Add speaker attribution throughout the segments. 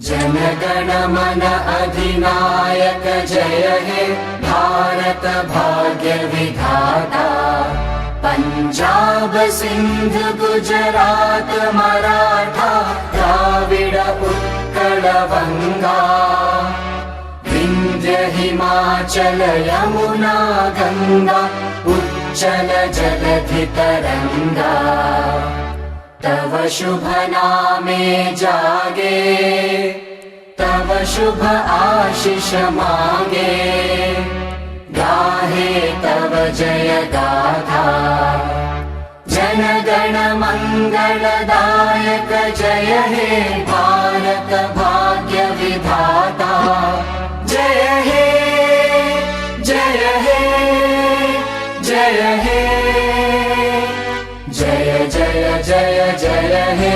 Speaker 1: जनगण मन अधिनायक जय हे भारत भाग्य विधाता। पंजाब सिंध गुजरात मराठा द्राविड उत्कल बंगा। विंध्य हिमाचल यमुना गंगा उच्चल जलधि तरंगा। तव शुभ नामे जागे तव शुभ आशीष मांगे। गाहे तव जय गाथा जनगण मंगलदायक जय हे भारत भाग्य विधाता। जय हे जय हे जय हे जय जय जय जय हे।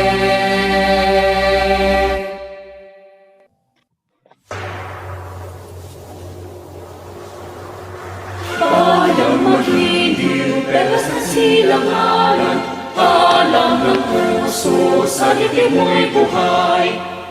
Speaker 2: Bayang magiliw, pero sa silanganan, alam ng puso, sa litin mo'y buhay.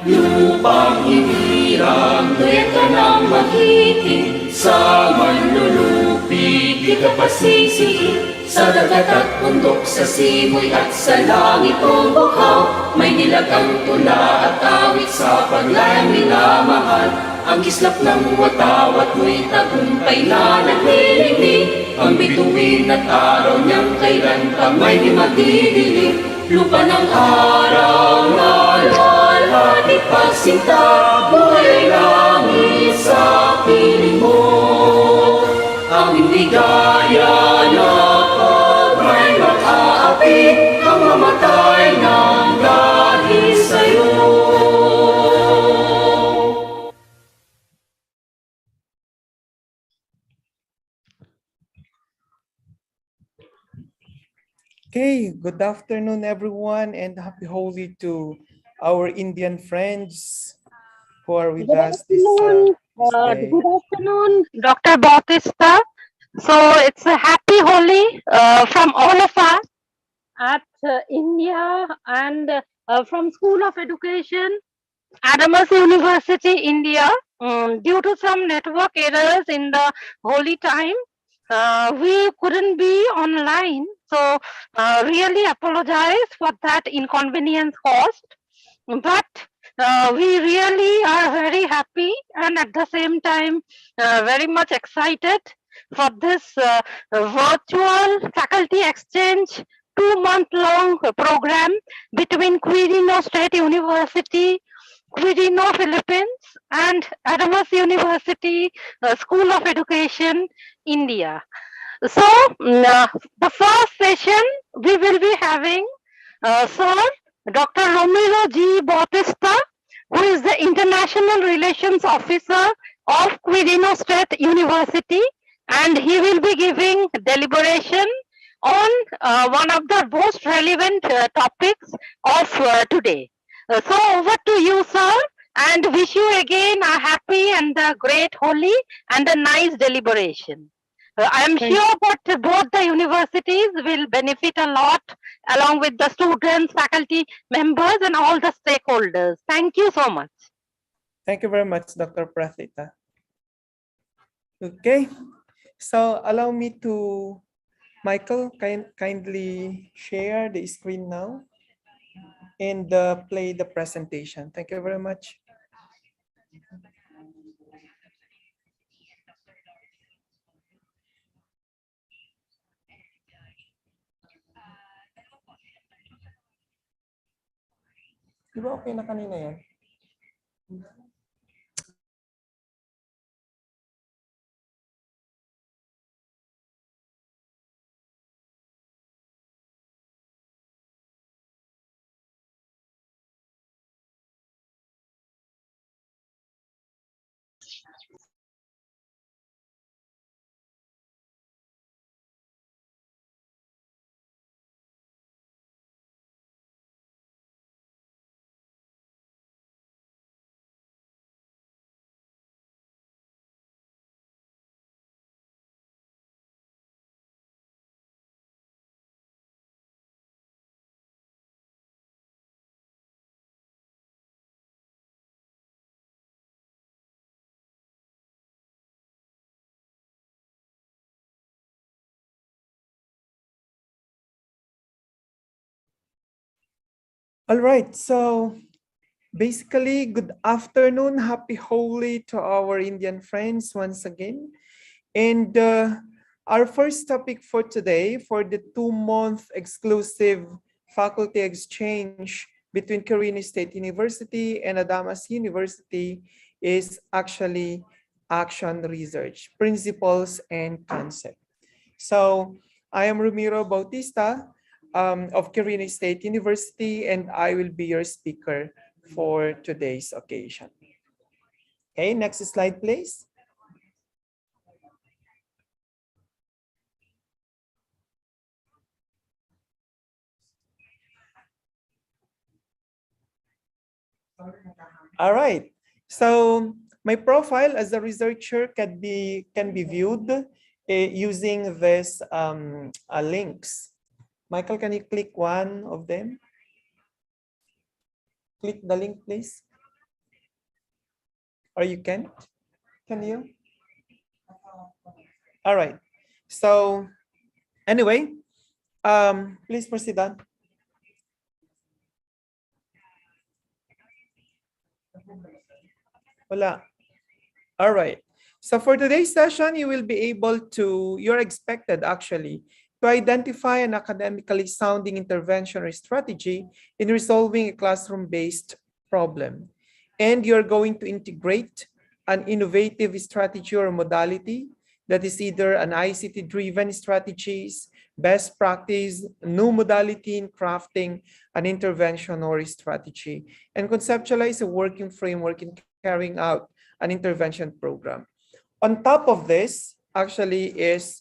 Speaker 2: Lupang hinirang, tuyat ka ng magiting, sa manlulupi, di ka pasisihin. Sa dagat at bundok, sa simoy at sa langit o buhaw, may nilagang tula at awit sa paglayang minamahal. Ang kislap ng watawat mo'y tagumpay na naglilingling. Ang bituin at araw niyang kailan pang may di magdidilim. Lupa ng araw na lalaki pagsinta, buhay langit sa piling mo. Ang hindi gaya na pag may mag-aapi, ang mamatay ng dahil sa'yo.
Speaker 3: Okay, good afternoon everyone and happy Holi to our Indian friends who are with us this day.
Speaker 4: Good afternoon, Dr. Bautista. So it's a happy Holi from all of us at India and from School of Education, Adams University, India. Due to some network errors in the Holi time, we couldn't be online. So really apologize for that inconvenience caused. But we really are very happy and at the same time very much excited for this virtual faculty exchange 2-month-long program between Quirino State University, Quirino, Philippines and Adams University School of Education, India. So the first session we will be having Sir Dr. Romero G. Bautista, who is the International Relations Officer of Quirino State University, and he will be giving deliberation on one of the most relevant topics of today. So over to you, sir, and wish you again a happy and a great Holi and a nice deliberation. I am sure that both the universities will benefit a lot along with the students, faculty members and all the stakeholders. Thank you so much.
Speaker 3: Thank you very much, Dr. Prathita. Okay, so allow me to, Michael, kindly share the screen now and play the presentation. Thank you very much. Di ba okay na kanina yan? All right, so basically, good afternoon, happy Holi to our Indian friends once again. And our first topic for today, for the 2-month exclusive faculty exchange between Quirino State University and Adamas University, is actually action research, principles and concept. So I am Ramiro Bautista of Quirino State University, and I will be your speaker for today's occasion. Okay, next slide, please. All right. So my profile as a researcher can be viewed using this links. Michael, can you click one of them? Click the link, please. Or you can't? Can you? All right. So anyway, please proceed on. Wala. All right. So for today's session, you will be able to, you're expected actually, to identify an academically sounding intervention or strategy in resolving a classroom-based problem. And you're going to integrate an innovative strategy or modality that is either an ICT-driven strategies, best practice, new modality in crafting an intervention or strategy, and conceptualize a working framework in carrying out an intervention program. On top of this, actually, is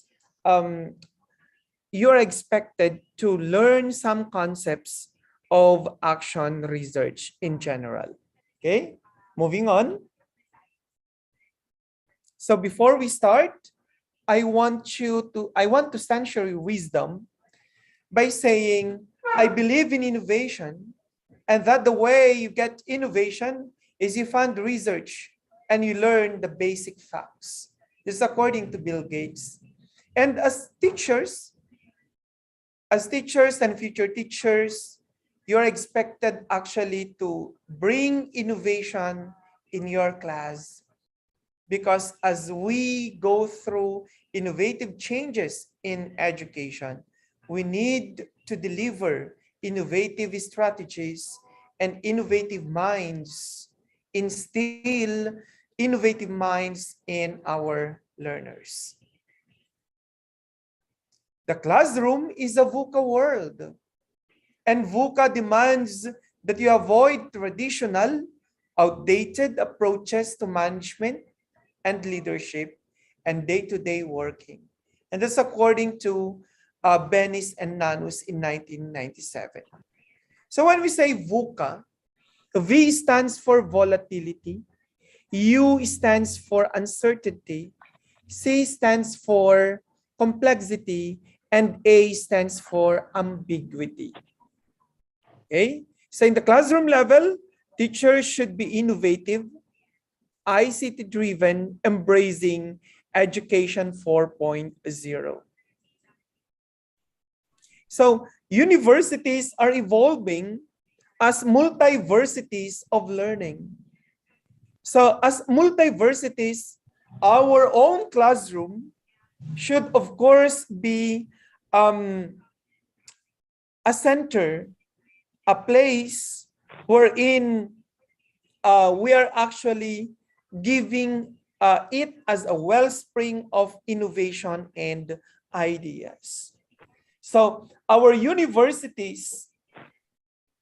Speaker 3: you're expected to learn some concepts of action research in general. Okay, moving on. So before we start, I want to censure your wisdom by saying, I believe in innovation, and that the way you get innovation is you fund research and you learn the basic facts. This is according to Bill Gates. And as teachers and future teachers, you're expected actually to bring innovation in your class. Because as we go through innovative changes in education, we need to deliver innovative strategies and innovative minds, instill innovative minds in our learners. The classroom is a VUCA world, and VUCA demands that you avoid traditional, outdated approaches to management and leadership and day-to-day working. And that's according to Benis and Nanus in 1997. So when we say VUCA, V stands for volatility, U stands for uncertainty, C stands for complexity, and A stands for ambiguity. Okay? So in the classroom level, teachers should be innovative, ICT-driven, embracing Education 4.0. So universities are evolving as multiversities of learning. So as multiversities, our own classroom should, of course, be a center, a place wherein we are actually giving it as a wellspring of innovation and ideas. So our universities,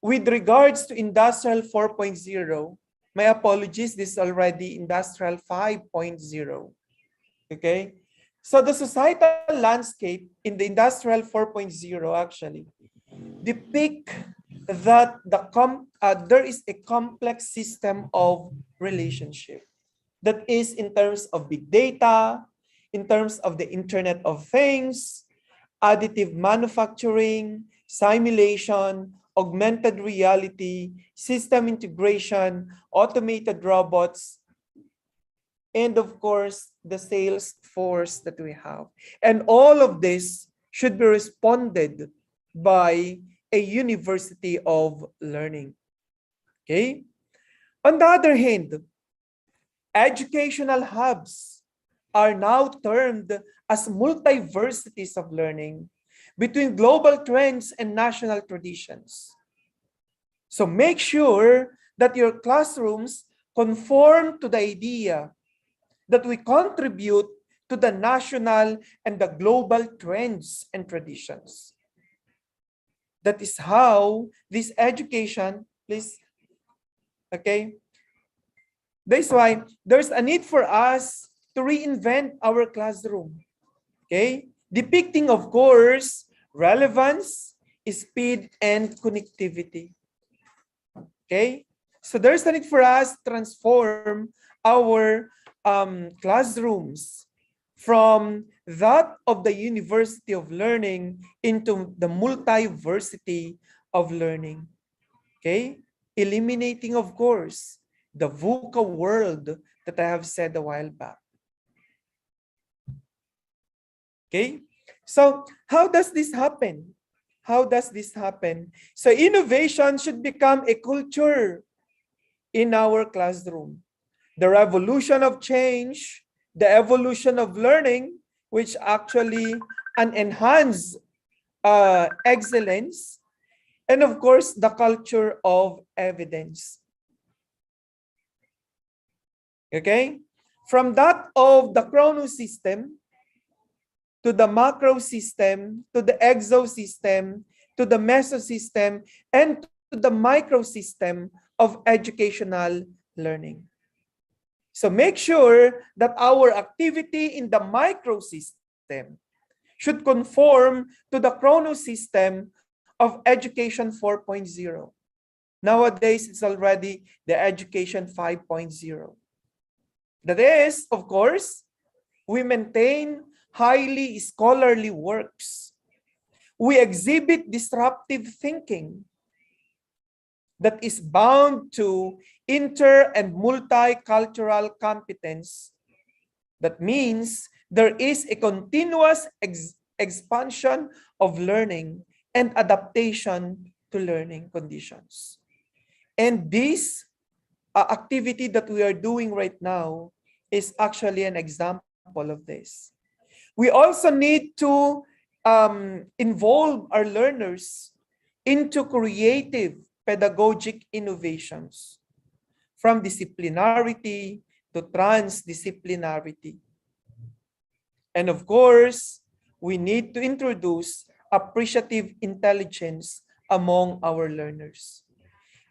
Speaker 3: with regards to Industrial 4.0, my apologies, this is already Industrial 5.0. Okay? So the societal landscape in the Industrial 4.0 actually depict that there is a complex system of relationship that is in terms of big data, in terms of the Internet of Things, additive manufacturing, simulation, augmented reality, system integration, automated robots, and of course, the sales force that we have. And all of this should be responded by a university of learning. Okay? On the other hand, educational hubs are now termed as multiversities of learning between global trends and national traditions. So make sure that your classrooms conform to the idea that we contribute to the national and the global trends and traditions. That is how this education, please, okay? That's why there's a need for us to reinvent our classroom, okay? Depicting, of course, relevance, speed, and connectivity, okay? So there's a need for us to transform our classrooms from that of the University of Learning into the multiversity of learning, okay? Eliminating, of course, the VUCA world that I have said a while back. Okay, so how does this happen? How does this happen? So innovation should become a culture in our classroom. The revolution of change, the evolution of learning, which actually an enhanced excellence, and of course, the culture of evidence. Okay? From that of the chrono system to the macro system, to the exo system, to the meso system, and to the micro system of educational learning. So make sure that our activity in the micro system should conform to the chrono system of education 4.0. Nowadays, it's already the education 5.0. That is, of course, we maintain highly scholarly works. We exhibit disruptive thinking that is bound to inter and multicultural competence. That means there is a continuous expansion of learning and adaptation to learning conditions. And this activity that we are doing right now is actually an example of this. We also need to involve our learners into creative pedagogic innovations, from disciplinarity to transdisciplinarity. And of course, we need to introduce appreciative intelligence among our learners,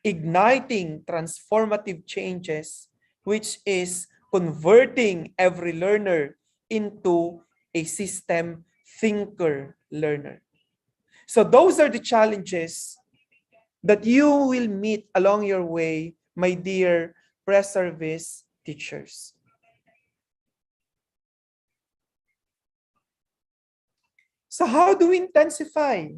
Speaker 3: igniting transformative changes, which is converting every learner into a system thinker learner. So those are the challenges that you will meet along your way, my dear pre-service teachers. So how do we intensify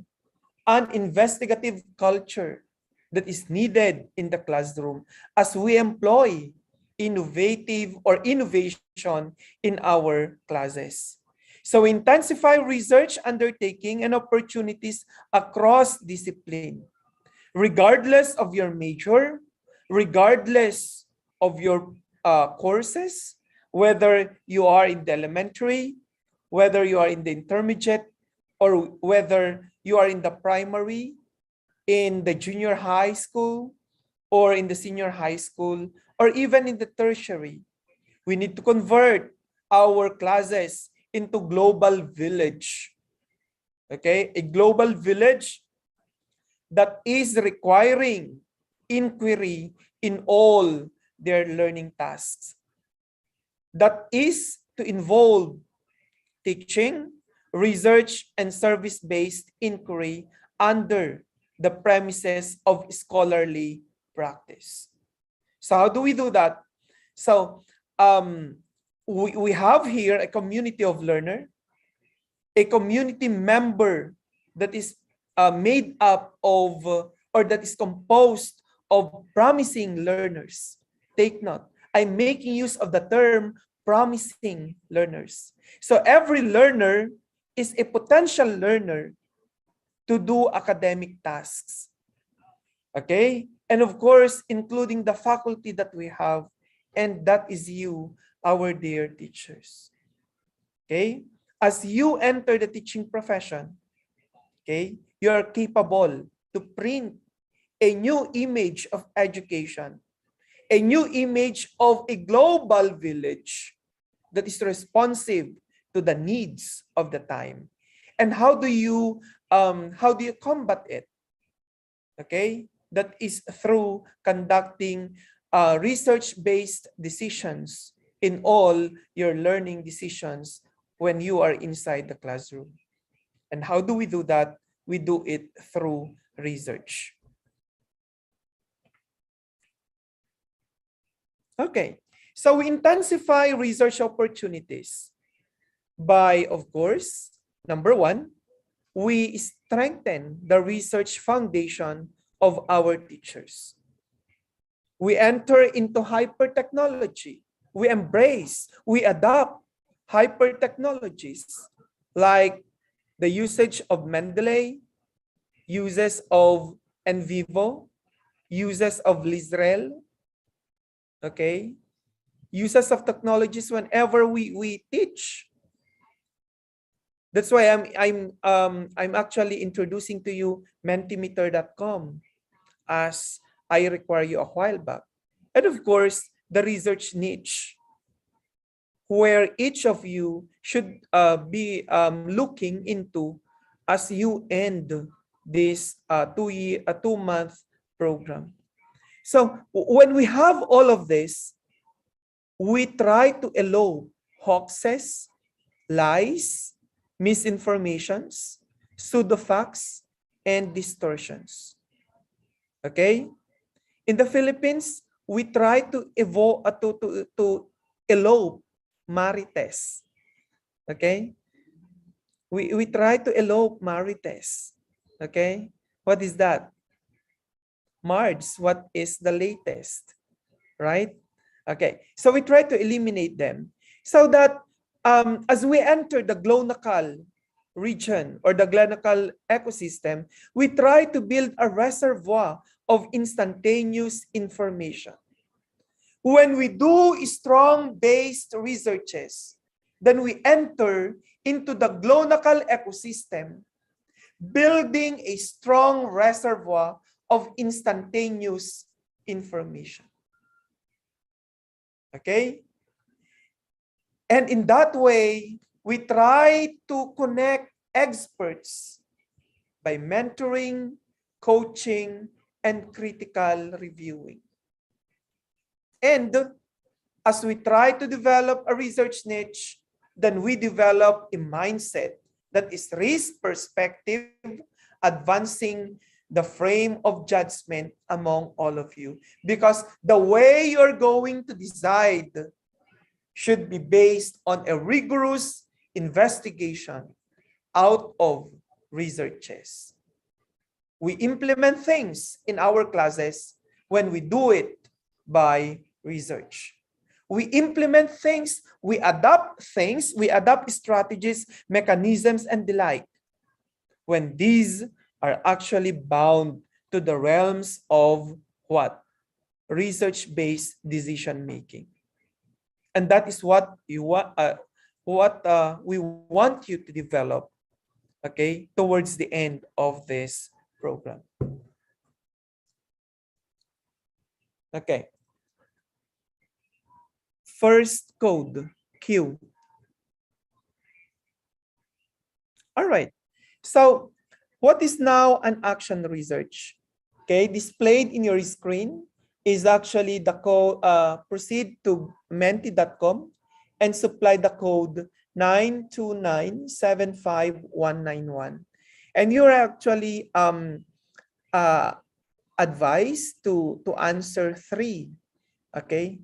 Speaker 3: an investigative culture that is needed in the classroom as we employ innovative or innovation in our classes? So intensify research undertaking and opportunities across discipline, regardless of your major, regardless of your courses, whether you are in the elementary, whether you are in the intermediate, or whether you are in the primary, in the junior high school, or in the senior high school, or even in the tertiary. We need to convert our classes into global village. Okay, a global village that is requiring inquiry in all their learning tasks. That is to involve teaching, research, and service-based inquiry under the premises of scholarly practice. So how do we do that? So we have here a community of learner, a community member that is made up of, or that is composed of promising learners. Take note, I'm making use of the term promising learners. So every learner is a potential learner to do academic tasks. Okay? And of course, including the faculty that we have, and that is you, our dear teachers. Okay? As you enter the teaching profession, okay, you are capable to print a new image of education, a new image of a global village that is responsive to the needs of the time. And how do you combat it? Okay, that is through conducting research-based decisions in all your learning decisions when you are inside the classroom. And how do we do that? We do it through research. Okay, so we intensify research opportunities by, of course, number one, we strengthen the research foundation of our teachers. We enter into hyper-technology. We embrace, we adopt hyper-technologies like the usage of Mendeley, uses of NVivo, uses of Lisrel, okay? Uses of technologies whenever we teach. That's why I'm actually introducing to you Mentimeter.com as I require you a while back. And of course, the research niche, where each of you should be looking into as you end this 2-month program. So when we have all of this, we try to elope hoaxes, lies, misinformations, pseudo-facts, and distortions. Okay? In the Philippines, we try to elope marites. Okay? We try to elope marites. Okay? What is that? Mards, what is the latest? Right? Okay. So we try to eliminate them so that as we enter the glonacal region or the glonacal ecosystem, we try to build a reservoir of instantaneous information. When we do strong-based researches, then we enter into the glonacal ecosystem, building a strong reservoir of instantaneous information. Okay? And in that way, we try to connect experts by mentoring, coaching, and critical reviewing. And as we try to develop a research niche, then we develop a mindset that is risk perspective, advancing the frame of judgment among all of you. Because the way you're going to decide should be based on a rigorous investigation out of researches. We implement things in our classes when we do it by research. We implement things, we adapt strategies, mechanisms, and the like when these are actually bound to the realms of what? Research-based decision-making. And that is what we want you to develop, okay, towards the end of this program. Okay. First code, Q. All right. So what is now an action research? Okay, displayed in your screen is actually the code. Proceed to menti.com and supply the code 929-75191. And you're actually advised to answer 3. Okay,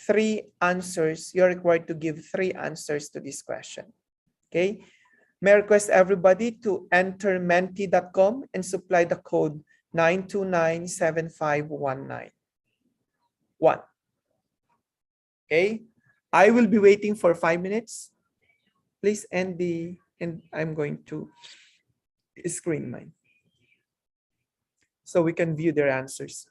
Speaker 3: 3 answers. You're required to give 3 answers to this question. Okay. May I request everybody to enter menti.com and supply the code 929-75191. Okay, I will be waiting for 5 minutes. Please end and I'm going to screen mine so we can view their answers.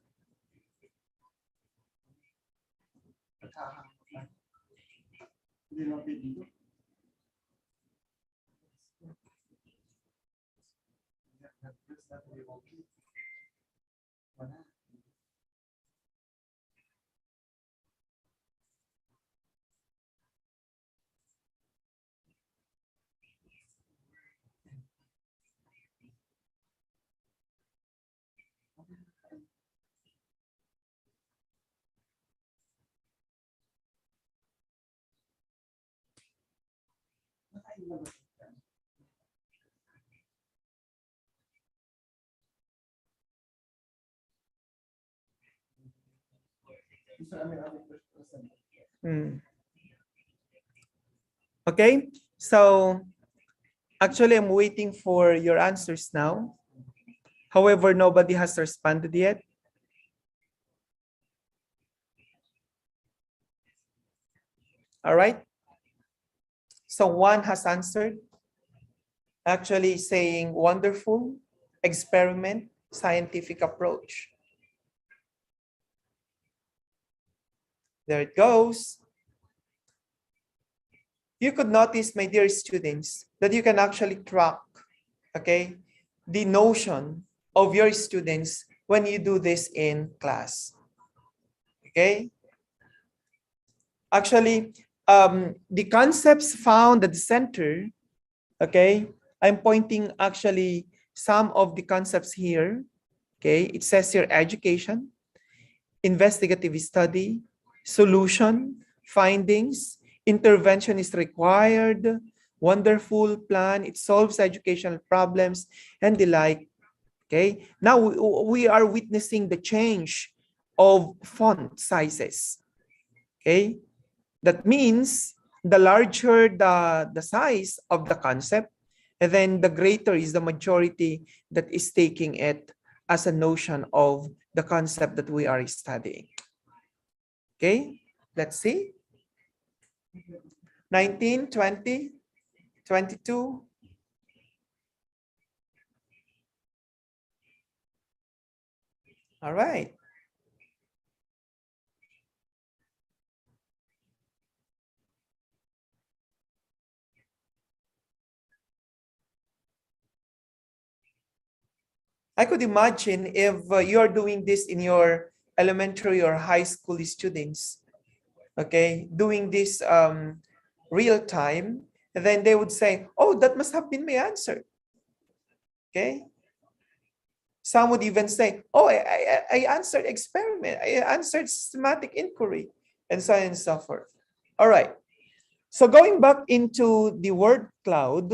Speaker 3: Okay, so actually I'm waiting for your answers now. However, nobody has responded yet. All right. So one has answered, actually saying wonderful, experiment, scientific approach. There it goes. You could notice, my dear students, that you can actually track, okay, the notion of your students when you do this in class. Okay. Actually, the concepts found at the center, okay, I'm pointing actually some of the concepts here. Okay, it says here education, investigative study, solution, findings, intervention is required, wonderful plan, it solves educational problems, and the like. Okay, now we are witnessing the change of font sizes. Okay, that means the larger the size of the concept, and then the greater is the majority that is taking it as a notion of the concept that we are studying. Okay, let's see. 19, 20, 22. All right. I could imagine if you're doing this in your elementary or high school students, okay, doing this real time, then they would say, oh, that must have been my answer. Okay. Some would even say, oh, I answered experiment, I answered systematic inquiry, and so on and so forth. All right. So going back into the word cloud,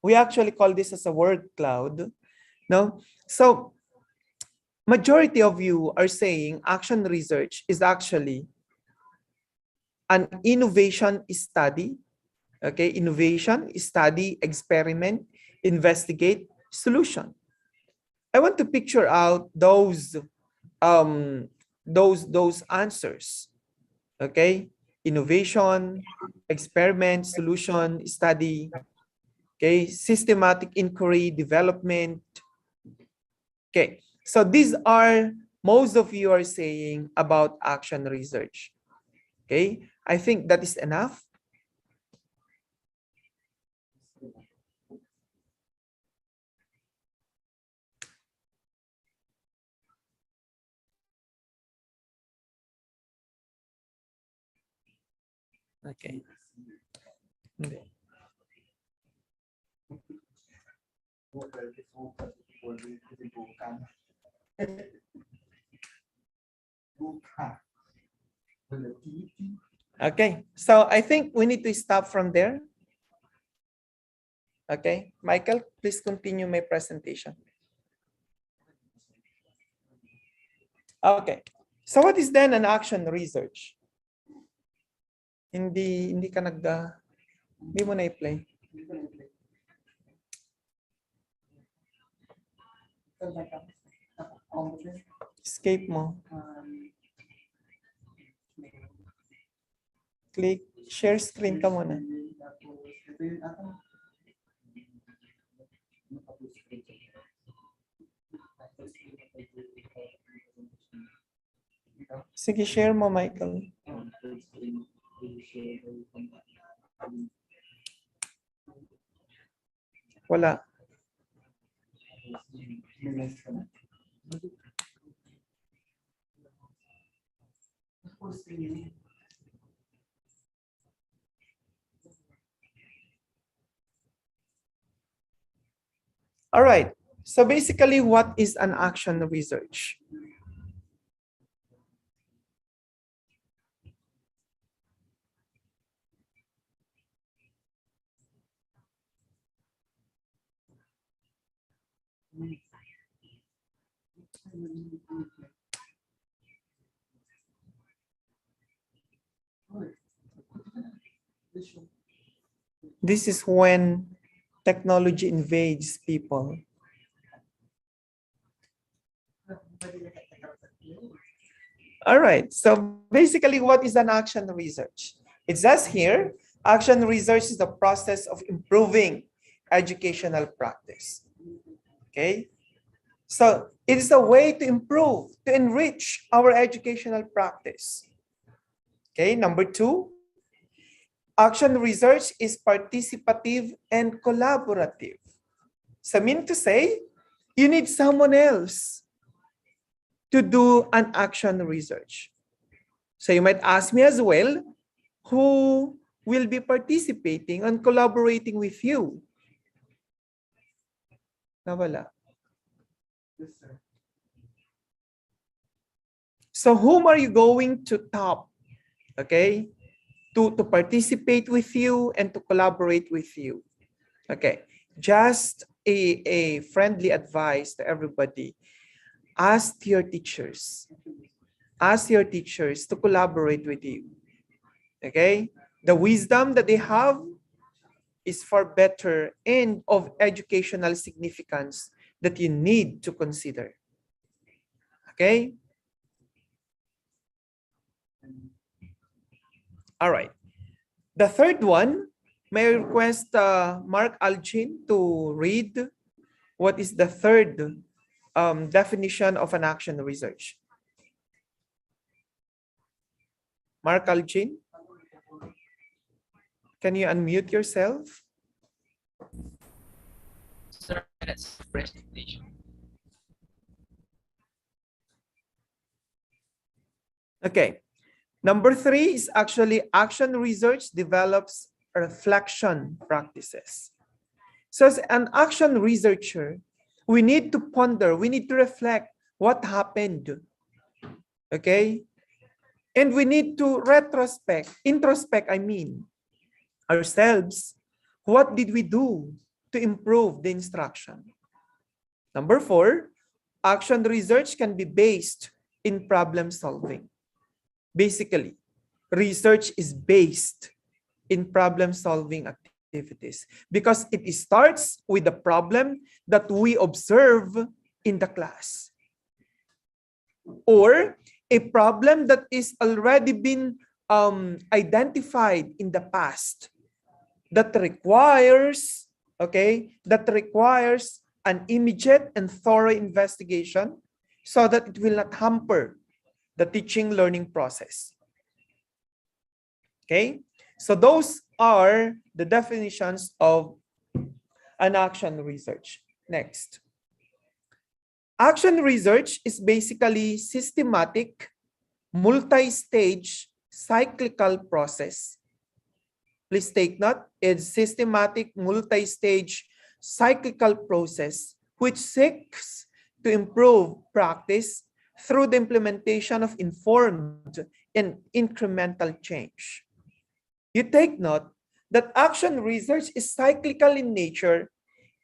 Speaker 3: we actually call this as a word cloud. No? So majority of you are saying action research is actually an innovation study. Okay, innovation, study, experiment, investigate, solution. I want to picture out those answers. Okay, innovation, experiment, solution, study. Okay, systematic inquiry, development. Okay, so these are most of you are saying about action research. Okay, I think that is enough. Okay. Okay, so I think we need to stop from there. Okay, Michael, please continue my presentation. Okay, so what is then an action research? Hindi ka hindi mo na i-play. Escape mo. Click, share screen ka muna. Sige, share mo, Michael. Wala. All right. So basically, what is an action research? This is when technology invades people. All right, so basically what is an action research? It says here, action research is the process of improving educational practice. Okay, so it is a way to improve, to enrich our educational practice. Okay, number 2, action research is participative and collaborative. So mean to say, you need someone else to do an action research. So you might ask me as well, who will be participating and collaborating with you? Nawala. So whom are you going to top, okay, to participate with you and to collaborate with you? Okay, just a friendly advice to everybody. Ask your teachers. Ask your teachers to collaborate with you. Okay? The wisdom that they have is far better and of educational significance that you need to consider. Okay? All right. The third one, may I request Mark Alchin to read what is the third definition of an action research. Mark Alchin, can you unmute yourself?
Speaker 5: Sir, that's presentation.
Speaker 3: Okay. Number 3 is actually action research develops reflection practices. So as an action researcher, we need to ponder, we need to reflect what happened. Okay? And we need to introspect, I mean, ourselves. What did we do to improve the instruction? Number 4, action research can be based in problem solving. Basically, research is based in problem solving activities because it starts with the problem that we observe in the class, or a problem that is already been identified in the past that requires, an immediate and thorough investigation so that it will not hamper the teaching learning process. Okay, so those are the definitions of an action research. Next. Action research is basically systematic, multi-stage, cyclical process. Please take note, it's systematic, multi-stage, cyclical process which seeks to improve practice through the implementation of informed and incremental change. You take note that action research is cyclical in nature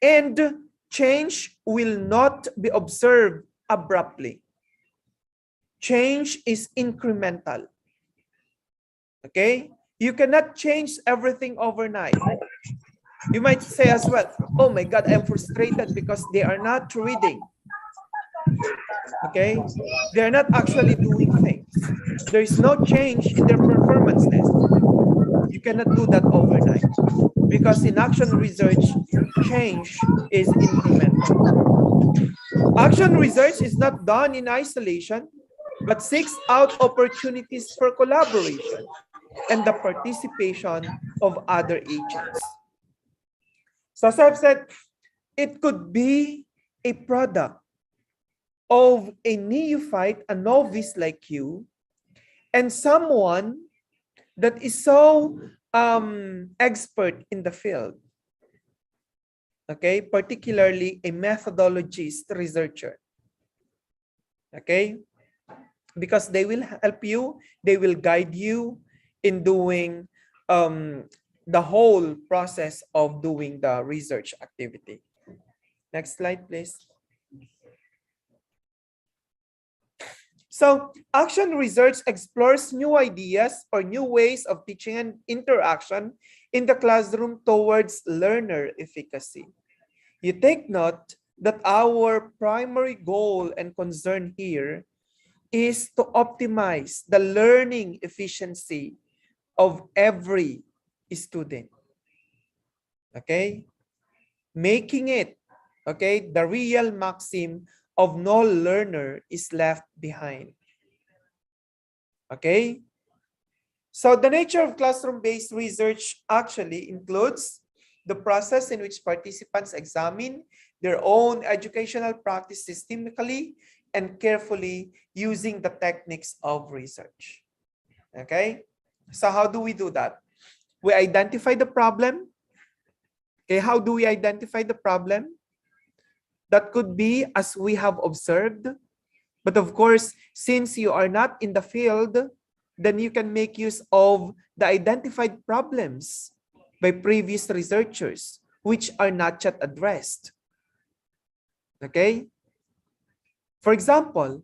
Speaker 3: and change will not be observed abruptly. Change is incremental. Okay? You cannot change everything overnight. You might say as well, oh my God, I'm frustrated because they are not reading. Okay? They're not actually doing things. There is no change in their performances. You cannot do that overnight because in action research, change is incremental. Action research is not done in isolation, but seeks out opportunities for collaboration and the participation of other agents. So as I've said, it could be a product of a neophyte, a novice like you, and someone that is so expert in the field. Okay, particularly a methodologist researcher. Okay, because they will help you, they will guide you in doing the whole process of doing the research activity. Next slide, please. So action research explores new ideas or new ways of teaching and interaction in the classroom towards learner efficacy. You take note that our primary goal and concern here is to optimize the learning efficiency of every student. Okay? Making it, okay, the real maxim of no learner is left behind. Okay? So the nature of classroom-based research actually includes the process in which participants examine their own educational practice systemically and carefully using the techniques of research. Okay? So how do we do that? We identify the problem. Okay, how do we identify the problem? That could be as we have observed. But of course, since you are not in the field, then you can make use of the identified problems by previous researchers, which are not yet addressed. Okay? For example,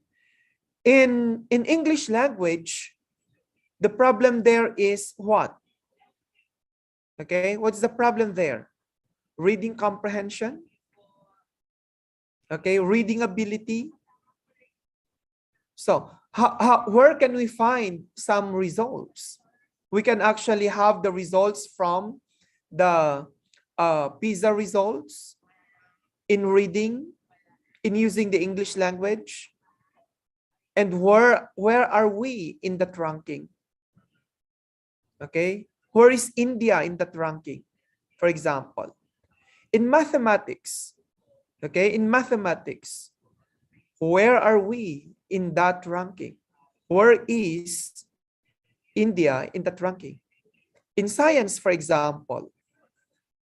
Speaker 3: in English language, the problem there is what? Okay, what's the problem there? Reading comprehension? Okay, reading ability. So where can we find some results? We can actually have the results from the PISA results in reading, in using the English language. And where are we in that ranking? Okay, where is India in that ranking? For example, in mathematics, okay, in mathematics, where are we in that ranking? Where is India in that ranking? In science, for example,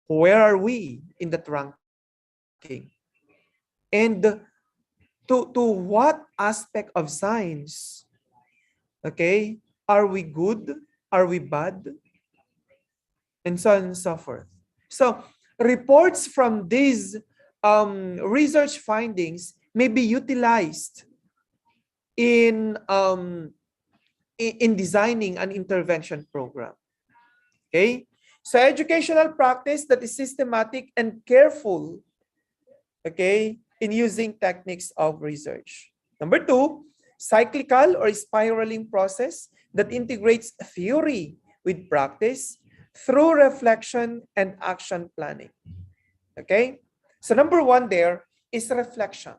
Speaker 3: where are we in that ranking? And to what aspect of science, okay, are we good? Are we bad? And so on and so forth. So reports from these research findings may be utilized in designing an intervention program. Okay, so educational practice that is systematic and careful, okay, in using techniques of research. Number two, cyclical or spiraling process that integrates theory with practice through reflection and action planning. Okay, so number one there is reflection.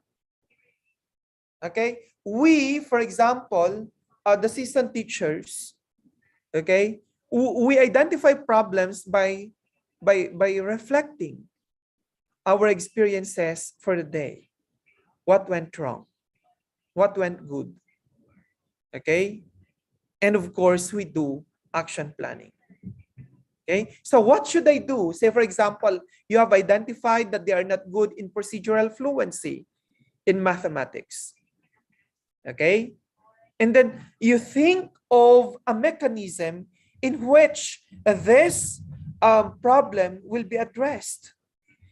Speaker 3: Okay, we, for example, the seasoned teachers, okay, we identify problems by reflecting our experiences for the day. What went wrong? What went good? Okay, and of course we do action planning. Okay, so what should I do? Say, for example, you have identified that they are not good in procedural fluency in mathematics. Okay, and then you think of a mechanism in which this problem will be addressed.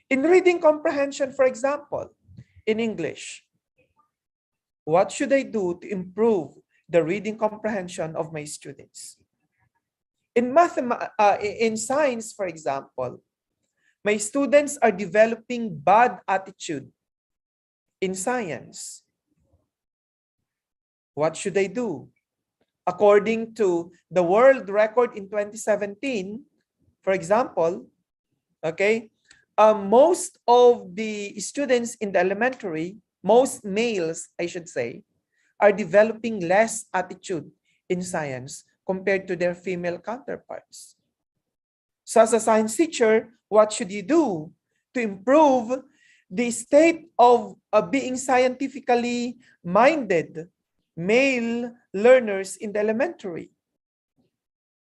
Speaker 3: In reading comprehension, for example, in English, what should I do to improve the reading comprehension of my students? In science, for example, my students are developing bad attitude in science. What should I do? According to the world record in 2017, for example, okay, most of the students in the elementary, most males, I should say, are developing less attitude in science compared to their female counterparts. So as a science teacher, what should you do to improve the state of being scientifically minded male learners in the elementary?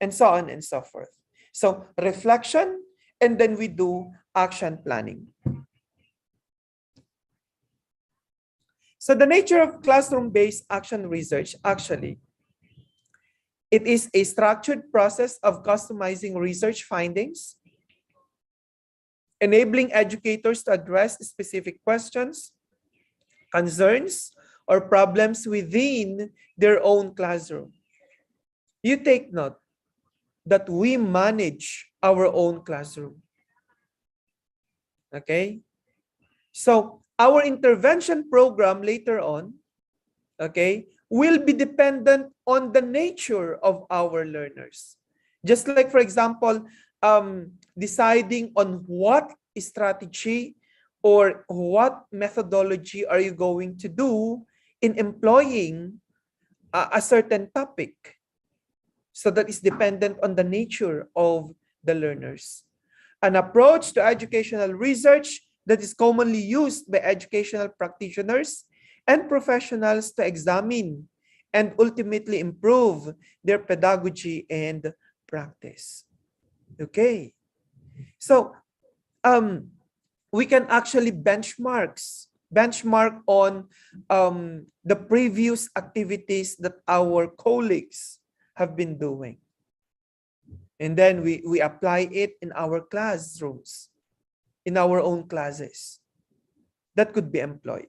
Speaker 3: And so on and so forth. So reflection, and then we do action planning. So the nature of classroom-based action research, actually, it is a structured process of customizing research findings, enabling educators to address specific questions, concerns, or problems within their own classroom. You take note that we manage our own classroom. Okay? So our intervention program later on, okay, will be dependent on the nature of our learners. Just like, for example, deciding on what strategy or what methodology are you going to do in employing a certain topic. So that is dependent on the nature of the learners. An approach to educational research that is commonly used by educational practitioners and professionals to examine and ultimately improve their pedagogy and practice. Okay. So we can actually benchmark on the previous activities that our colleagues have been doing. And then we apply it in our classrooms, in our own classes. That could be employed.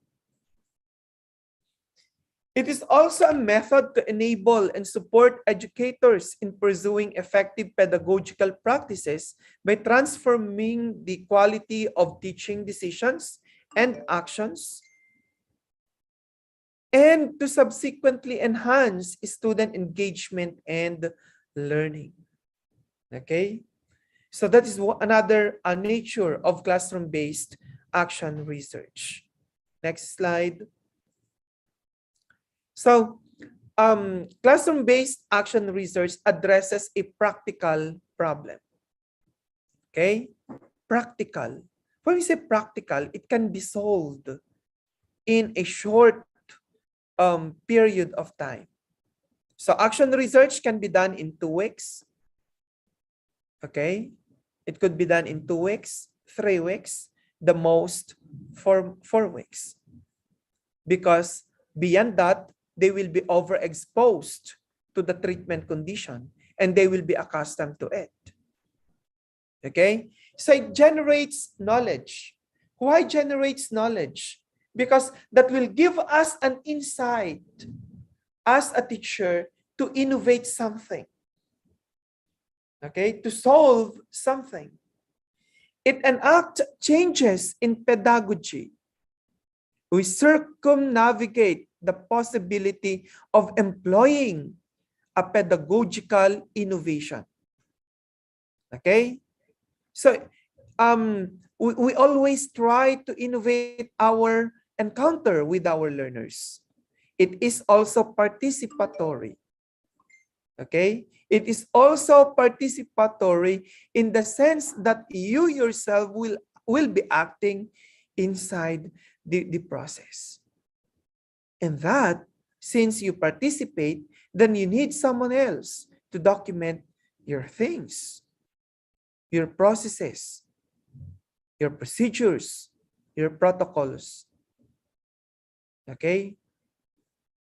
Speaker 3: It is also a method to enable and support educators in pursuing effective pedagogical practices by transforming the quality of teaching decisions and actions, and to subsequently enhance student engagement and learning. Okay? So that is another nature of classroom-based action research. Next slide. So, classroom-based action research addresses a practical problem. Okay? Practical. When we say practical, it can be solved in a short period of time. So, action research can be done in 2 weeks. Okay? It could be done in 2 weeks, 3 weeks, the most 4 weeks. Because beyond that, they will be overexposed to the treatment condition and they will be accustomed to it. Okay? So it generates knowledge. Why generates knowledge? Because that will give us an insight as a teacher to innovate something. Okay? To solve something. It enacts changes in pedagogy. We circumnavigate the possibility of employing a pedagogical innovation. Okay? So, we always try to innovate our encounter with our learners. It is also participatory. Okay? It is also participatory in the sense that you yourself will be acting inside the process. And that, since you participate, then you need someone else to document your things, your processes, your procedures, your protocols. Okay?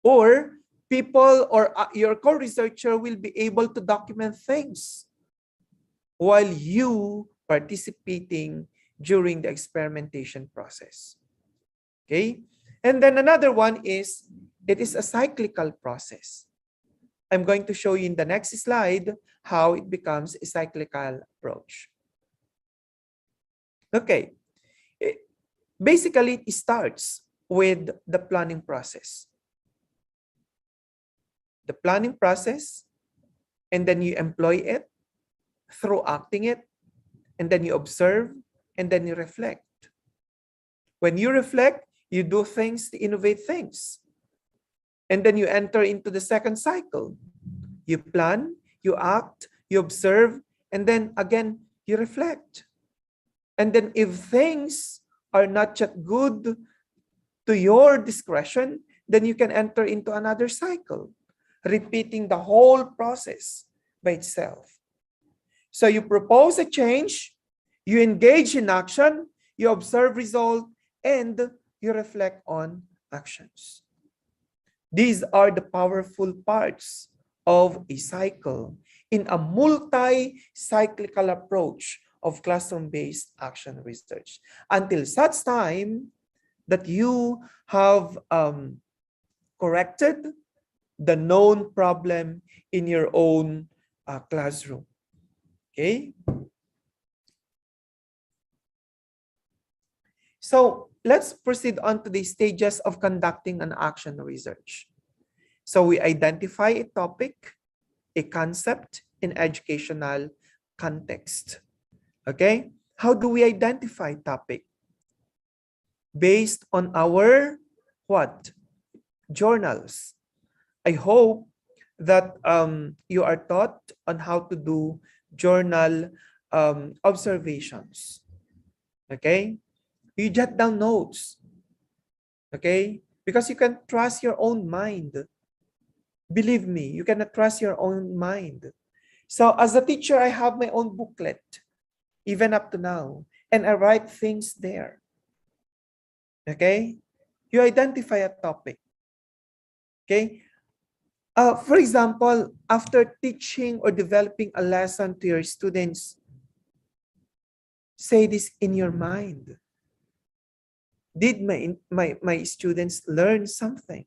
Speaker 3: Or people or your co-researcher will be able to document things while you participating during the experimentation process. Okay? And then another one is, it is a cyclical process. I'm going to show you in the next slide how it becomes a cyclical approach. Okay. Basically, it starts with the planning process. the planning process, and then you employ it through acting it, and then you observe, and then you reflect. When you reflect, you do things to innovate things. And then you enter into the second cycle. You plan, you act, you observe, and then again, you reflect. And then if things are not yet good to your discretion, then you can enter into another cycle, repeating the whole process by itself. So you propose a change, you engage in action, you observe result, and you reflect on actions. These are the powerful parts of a cycle in a multi-cyclical approach of classroom-based action research, until such time that you have corrected the known problem in your own classroom. Okay? So let's proceed on to the stages of conducting an action research. So we identify a topic, a concept in educational context. Okay? How do we identify topic? Based on our what? Journals. I hope that you are taught on how to do journal observations. Okay? You jot down notes. Okay? Because you can trust your own mind. Believe me, you cannot trust your own mind. So as a teacher, I have my own booklet, even up to now, and I write things there. Okay? You identify a topic. Okay? For example, after teaching or developing a lesson to your students, say this in your mind. Did my students learn something?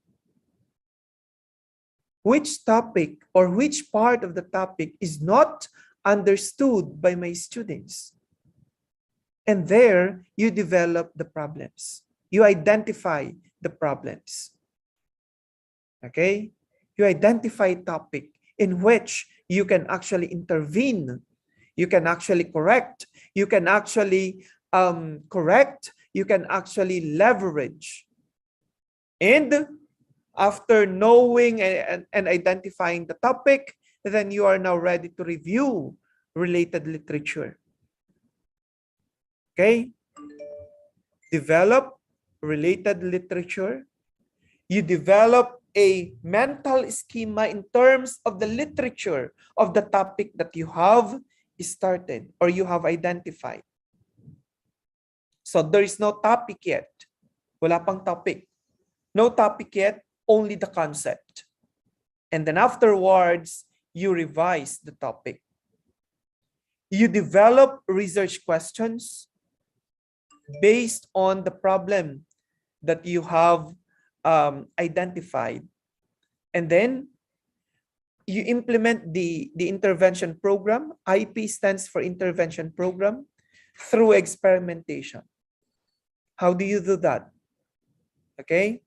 Speaker 3: Which topic or which part of the topic is not understood by my students? And there, you develop the problems. You identify the problems. Okay? You identify a topic in which you can actually intervene. You can actually correct. You can actually correct. You can actually leverage. And after knowing and identifying the topic, then you are now ready to review related literature. Okay? Develop related literature. You develop a mental schema in terms of the literature of the topic that you have started or you have identified. So there is no topic yet. Wala pang topic. No topic yet, only the concept. And then afterwards, you revise the topic. You develop research questions based on the problem that you have identified. And then you implement the intervention program. IP stands for intervention program, through experimentation. How do you do that? Okay?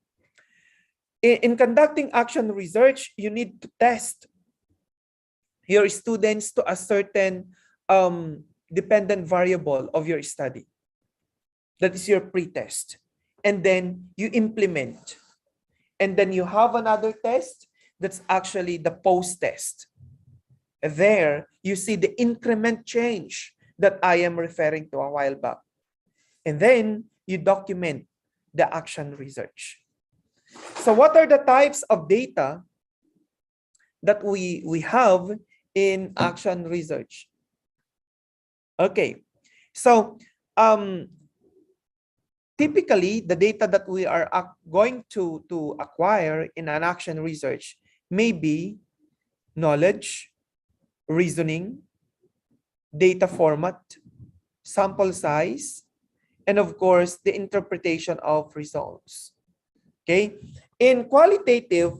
Speaker 3: In conducting action research, you need to test your students to a certain dependent variable of your study. That is your pre-test. And then you implement. And then you have another test that's actually the post-test. There, you see the increment change that I am referring to a while back. And then you document the action research. So what are the types of data that we have in action research? Okay, so typically the data that we are going to acquire in an action research may be knowledge, reasoning, data format, sample size, and of course, the interpretation of results. Okay? In qualitative,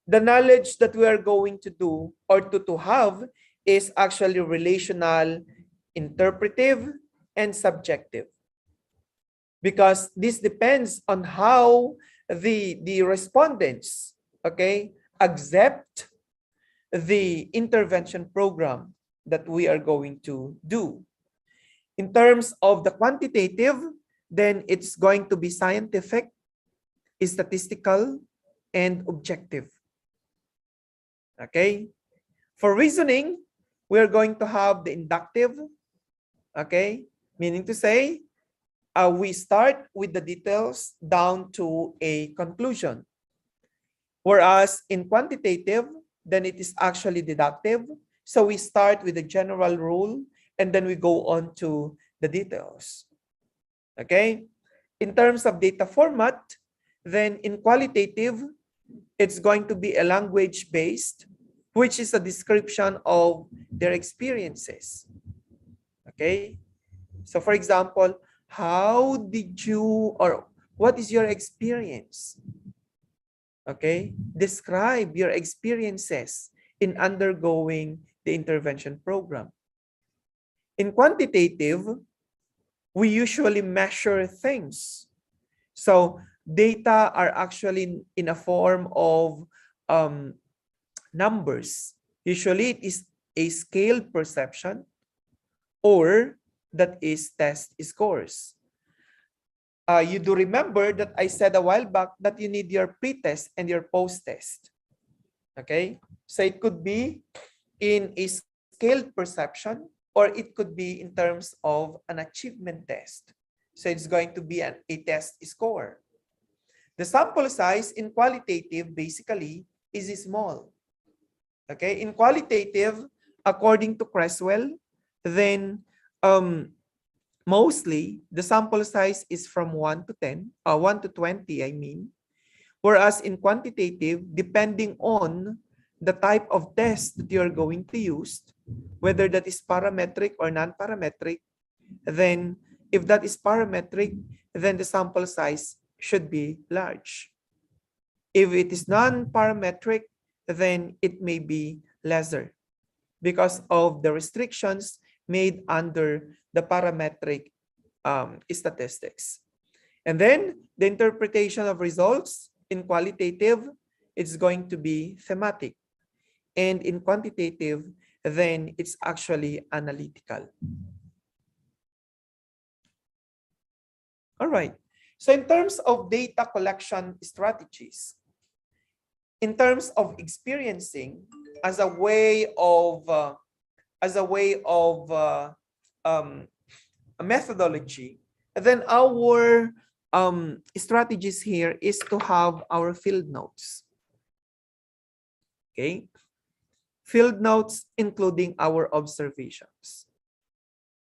Speaker 3: the knowledge that we are going to do or to have is actually relational, interpretive, and subjective. Because this depends on how the respondents, okay, accept the intervention program that we are going to do. In terms of the quantitative, then it's going to be scientific, statistical, and objective. Okay? For reasoning, we are going to have the inductive, okay? Meaning to say, we start with the details down to a conclusion. Whereas in quantitative, then it is actually deductive. So we start with the general rule and then we go on to the details. Okay? In terms of data format, then in qualitative, it's going to be a language-based, which is a description of their experiences. Okay? So for example, how did you, or what is your experience? Okay? Describe your experiences in undergoing the intervention program. In quantitative, we usually measure things. So data are actually in a form of numbers. Usually it is a scale perception or that is test scores. You do remember that I said a while back that you need your pre-test and your post-test. Okay? So it could be in a scaled perception or it could be in terms of an achievement test. So it's going to be a test score. The sample size in qualitative basically is small. Okay? In qualitative, according to Creswell, then mostly the sample size is from 1 to 10, 1 to 20, I mean. Whereas in quantitative, depending on the type of test that you're going to use, whether that is parametric or non-parametric, then if that is parametric, then the sample size should be large. If it is non-parametric, then it may be lesser because of the restrictions made under the parametric statistics. And then the interpretation of results in qualitative, it's going to be thematic. And in quantitative, then it's actually analytical. All right. So in terms of data collection strategies, in terms of experiencing as a way of a methodology, then our strategies here is to have our field notes. Okay, field notes including our observations.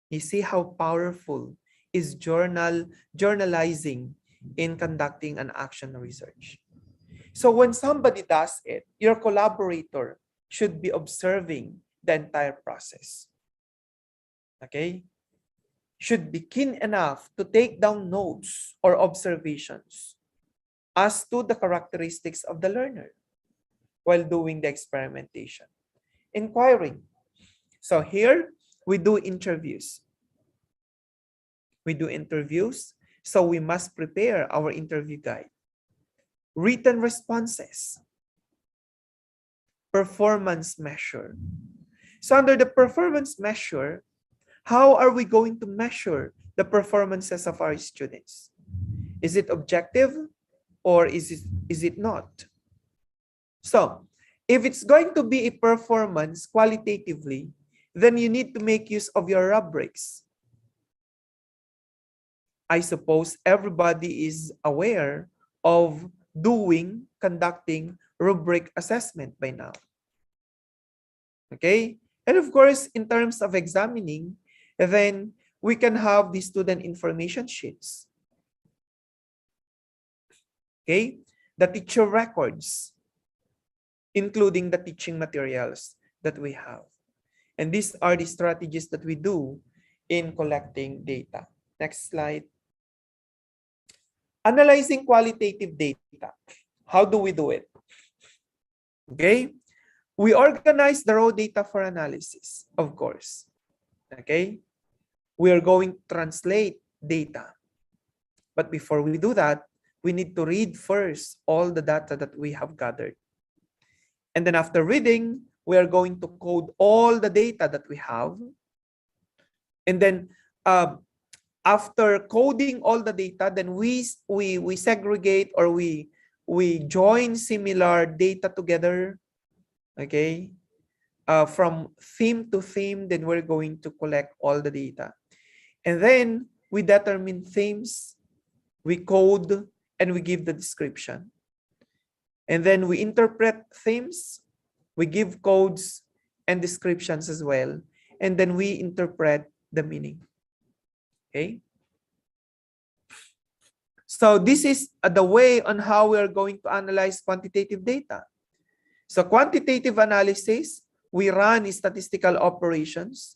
Speaker 3: You see how powerful is journalizing in conducting an action research. So when somebody does it, your collaborator should be observing the entire process. Okay? Should be keen enough to take down notes or observations as to the characteristics of the learner while doing the experimentation. Inquiring. So here, we do interviews. We do interviews, so we must prepare our interview guide. Written responses. Performance measure. So under the performance measure, how are we going to measure the performances of our students? Is it objective or is it not? So if it's going to be a performance qualitatively, then you need to make use of your rubrics. I suppose everybody is aware of conducting rubric assessment by now. Okay? And of course, in terms of examining, then we can have the student information sheets. Okay? The teacher records, including the teaching materials that we have. And these are the strategies that we do in collecting data. Next slide. Analyzing qualitative data. How do we do it? Okay? We organize the raw data for analysis, of course. Okay? We are going to translate data. But before we do that, we need to read first all the data that we have gathered. And then after reading, we are going to code all the data that we have. And then after coding all the data, then we segregate, or we join similar data together, okay? From theme to theme, then we're going to collect all the data. And then we determine themes, we code, and we give the description. And then we interpret themes, we give codes and descriptions as well. And then we interpret the meaning. Okay? So this is the way on how we are going to analyze quantitative data. So quantitative analysis, we run statistical operations.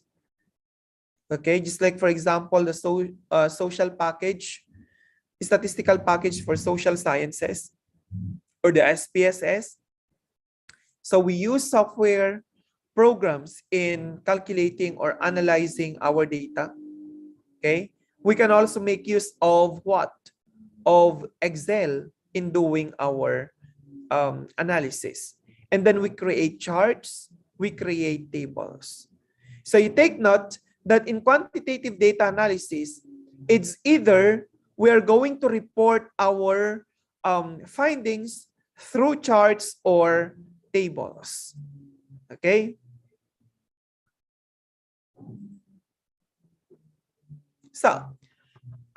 Speaker 3: Okay, just like, for example, the social package, statistical package for social sciences, or the SPSS. So we use software programs in calculating or analyzing our data. Okay, we can also make use of what? Of Excel in doing our analysis. And then we create charts, we create tables. So you take note that in quantitative data analysis, it's either we are going to report our findings through charts or tables. Okay? So,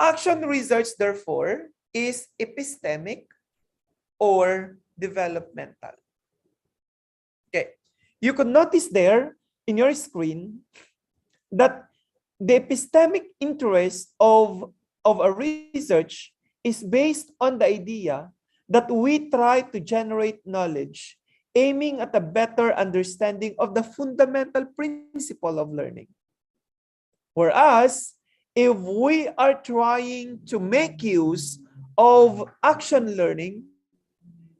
Speaker 3: action research, therefore, is epistemic or developmental. Okay. You could notice there in your screen that the epistemic interest of a research is based on the idea that we try to generate knowledge aiming at a better understanding of the fundamental principle of learning. Whereas, if we are trying to make use of action learning,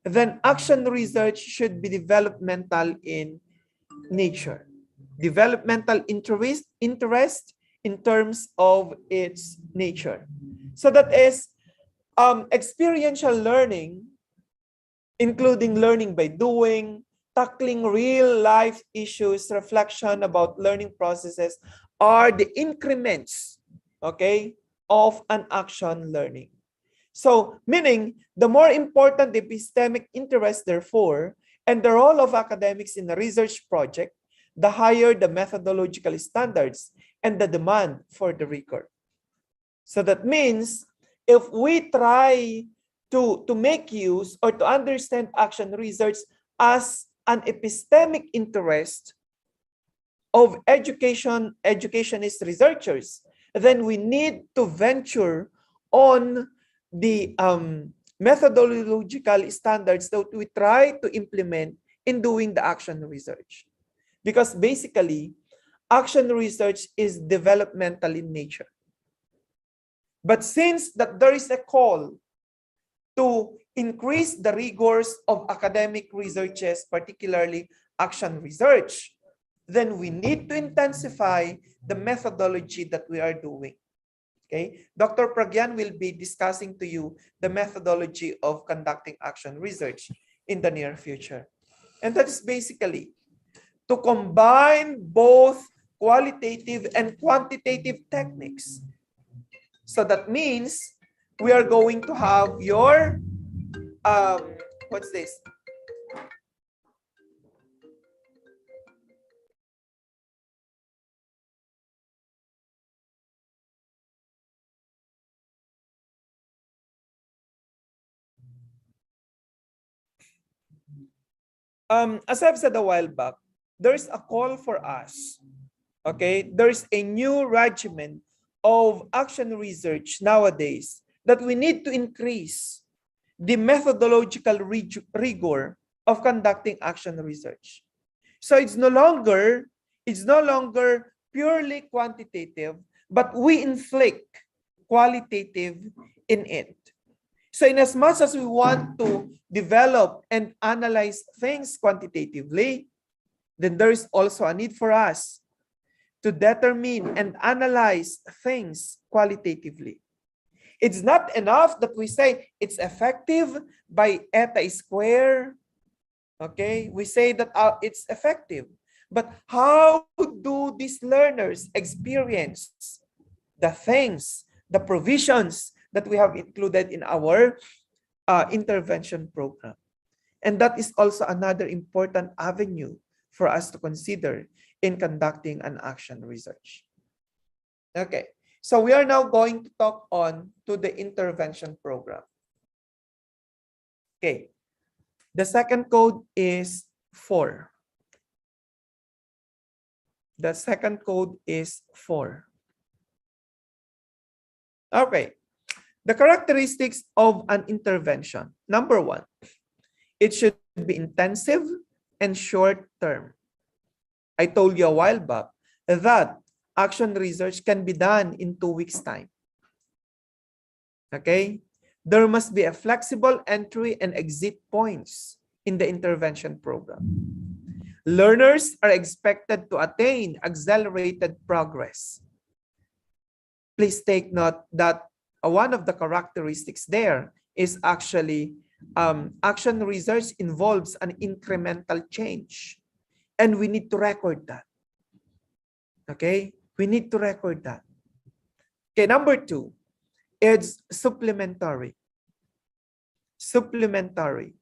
Speaker 3: then action research should be developmental in nature. Developmental interest in terms of its nature. So that is experiential learning, including learning by doing, tackling real life issues, reflection about learning processes, are the increments, okay, of an action learning. So, meaning, the more important the epistemic interest, therefore, and the role of academics in a research project, the higher the methodological standards and the demand for the rigor. So that means, if we try to make use or to understand action research as an epistemic interest of educationist researchers, then we need to venture on the methodological standards that we try to implement in doing the action research. Because basically, action research is developmental in nature. But since that there is a call to increase the rigors of academic researches, particularly action research, then we need to intensify the methodology that we are doing. Okay, Dr. Pragyan will be discussing to you the methodology of conducting action research in the near future. And that is basically to combine both qualitative and quantitative techniques. So that means we are going to have your, what's this? As I've said a while back, there's a call for us. Okay, there's a new regimen of action research nowadays that we need to increase the methodological rigor of conducting action research. So it's no longer purely quantitative, but we inflict qualitative in it. So in as much as we want to develop and analyze things quantitatively, then there is also a need for us to determine and analyze things qualitatively. It's not enough that we say it's effective by eta square, Okay, we say that it's effective. But how do these learners experience the things, the provisions that we have included in our intervention program? And that is also another important avenue for us to consider in conducting an action research. Okay, so we are now going to talk on to the intervention program. Okay, the second code is 4. The second code is 4. Okay, the characteristics of an intervention. Number 1, it should be intensive and short term. I told you a while back that action research can be done in 2 weeks' time. Okay? There must be a flexible entry and exit points in the intervention program. Learners are expected to attain accelerated progress. Please take note that one of the characteristics there is actually action research involves an incremental change. And we need to record that. Okay? We need to record that. Okay, number 2, it's supplementary. Supplementary.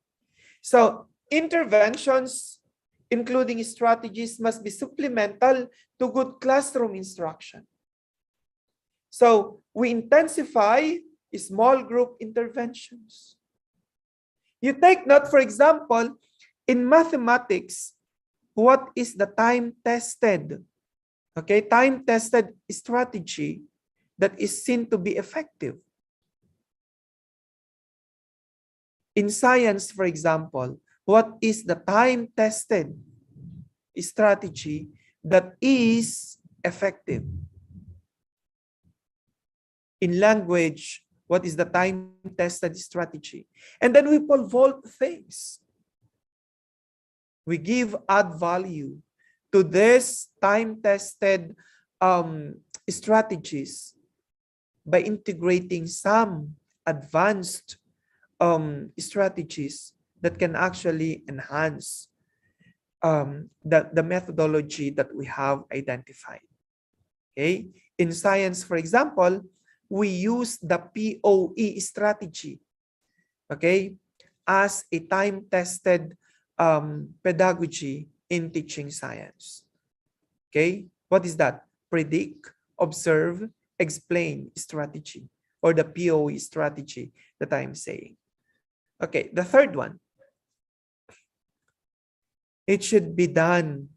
Speaker 3: So interventions, including strategies, must be supplemental to good classroom instruction. So we intensify small group interventions. You take note, for example, in mathematics, what is the time-tested, okay, time-tested strategy that is seen to be effective? In science, for example, what is the time-tested strategy that is effective? In language, what is the time-tested strategy? And then we pole vault things. We add value to this time-tested strategies by integrating some advanced strategies that can actually enhance the methodology that we have identified. Okay? In science, for example, we use the POE strategy, okay, as a time-tested pedagogy in teaching science. Okay? What is that? Predict, observe, explain strategy, or the POE strategy that I'm saying. Okay, the third one. It should be done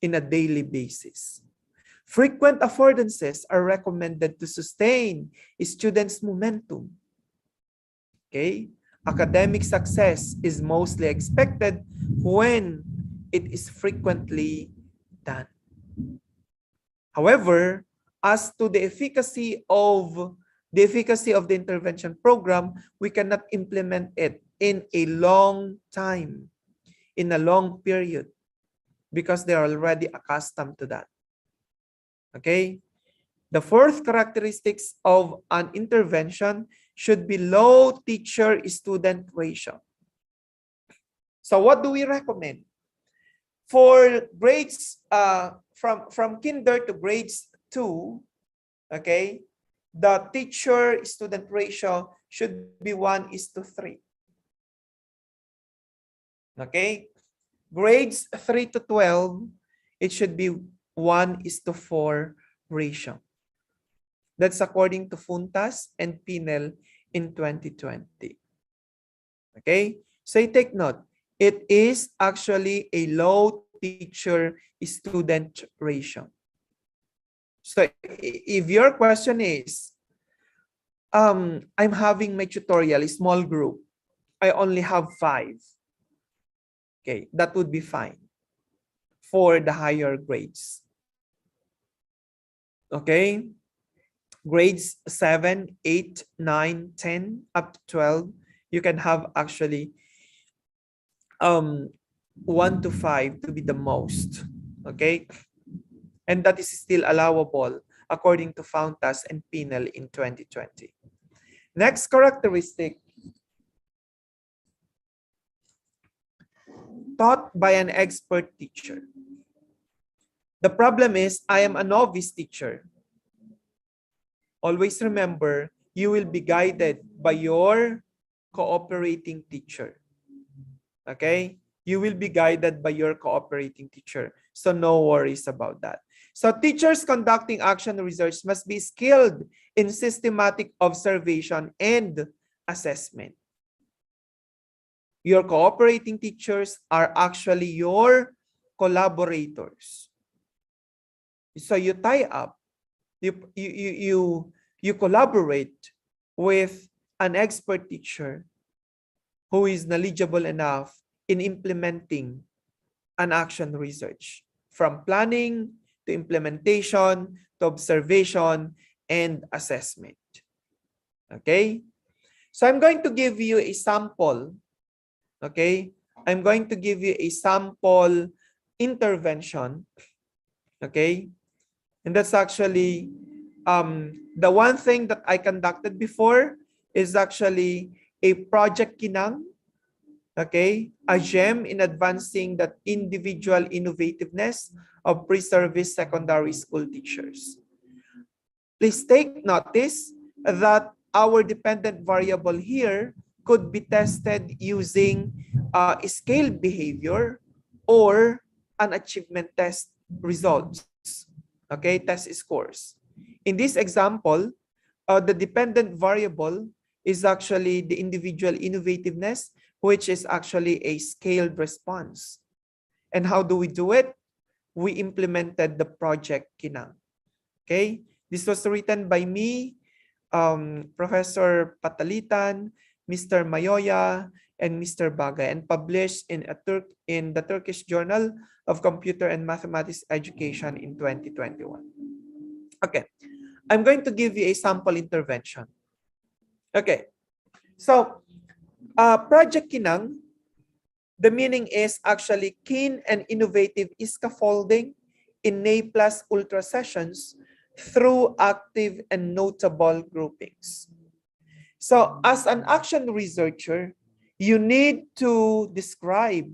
Speaker 3: in a daily basis. Frequent affordances are recommended to sustain students' momentum. Okay? Academic success is mostly expected when it is frequently done. However, as to the efficacy of the intervention program, we cannot implement it in a long time, in a long period, because they are already accustomed to that. Okay? The fourth characteristics of an intervention should be low teacher-student ratio. So what do we recommend? For grades from kinder to grades 2, okay, the teacher-student ratio should be 1:3. Okay? Grades 3 to 12, it should be 1:4 ratio. That's according to Funtas and Pinel in 2020. Okay? So you take note, it is actually a low teacher-student ratio. So if your question is, I'm having my tutorial, a small group, I only have 5. Okay, that would be fine for the higher grades. Okay, grades 7, 8, 9, 10, up to 12, you can have actually 1 to 5 to be the most. Okay, and that is still allowable according to Fountas and Pinel in 2020. Next characteristic. taught by an expert teacher. The problem is I am a novice teacher. Always remember, you will be guided by your cooperating teacher. Okay? You will be guided by your cooperating teacher. So no worries about that. So teachers conducting action research must be skilled in systematic observation and assessment. Your cooperating teachers are actually your collaborators. So you tie up, you collaborate with an expert teacher who is knowledgeable enough in implementing an action research, from planning to implementation to observation and assessment. Okay? So I'm going to give you a sample. Okay? I'm going to give you a sample intervention. Okay? And that's actually the one thing that I conducted before is actually a project Kinang. Okay, a gem in advancing that individual innovativeness of pre-service secondary school teachers. Please take notice that our dependent variable here could be tested using scaled behavior or an achievement test results. Okay, test scores. In this example, the dependent variable is actually the individual innovativeness, which is actually a scaled response. And how do we do it? We implemented the project Kinang. Okay, this was written by me, Professor Patalitan, Mr. Mayoya, and Mr. Bagay, and published in the Turkish Journal of Computer and Mathematics Education in 2021. Okay, I'm going to give you a sample intervention. Okay, so Project Kinang, the meaning is actually keen and innovative scaffolding in Naples ultra sessions through active and notable groupings. So as an action researcher, you need to describe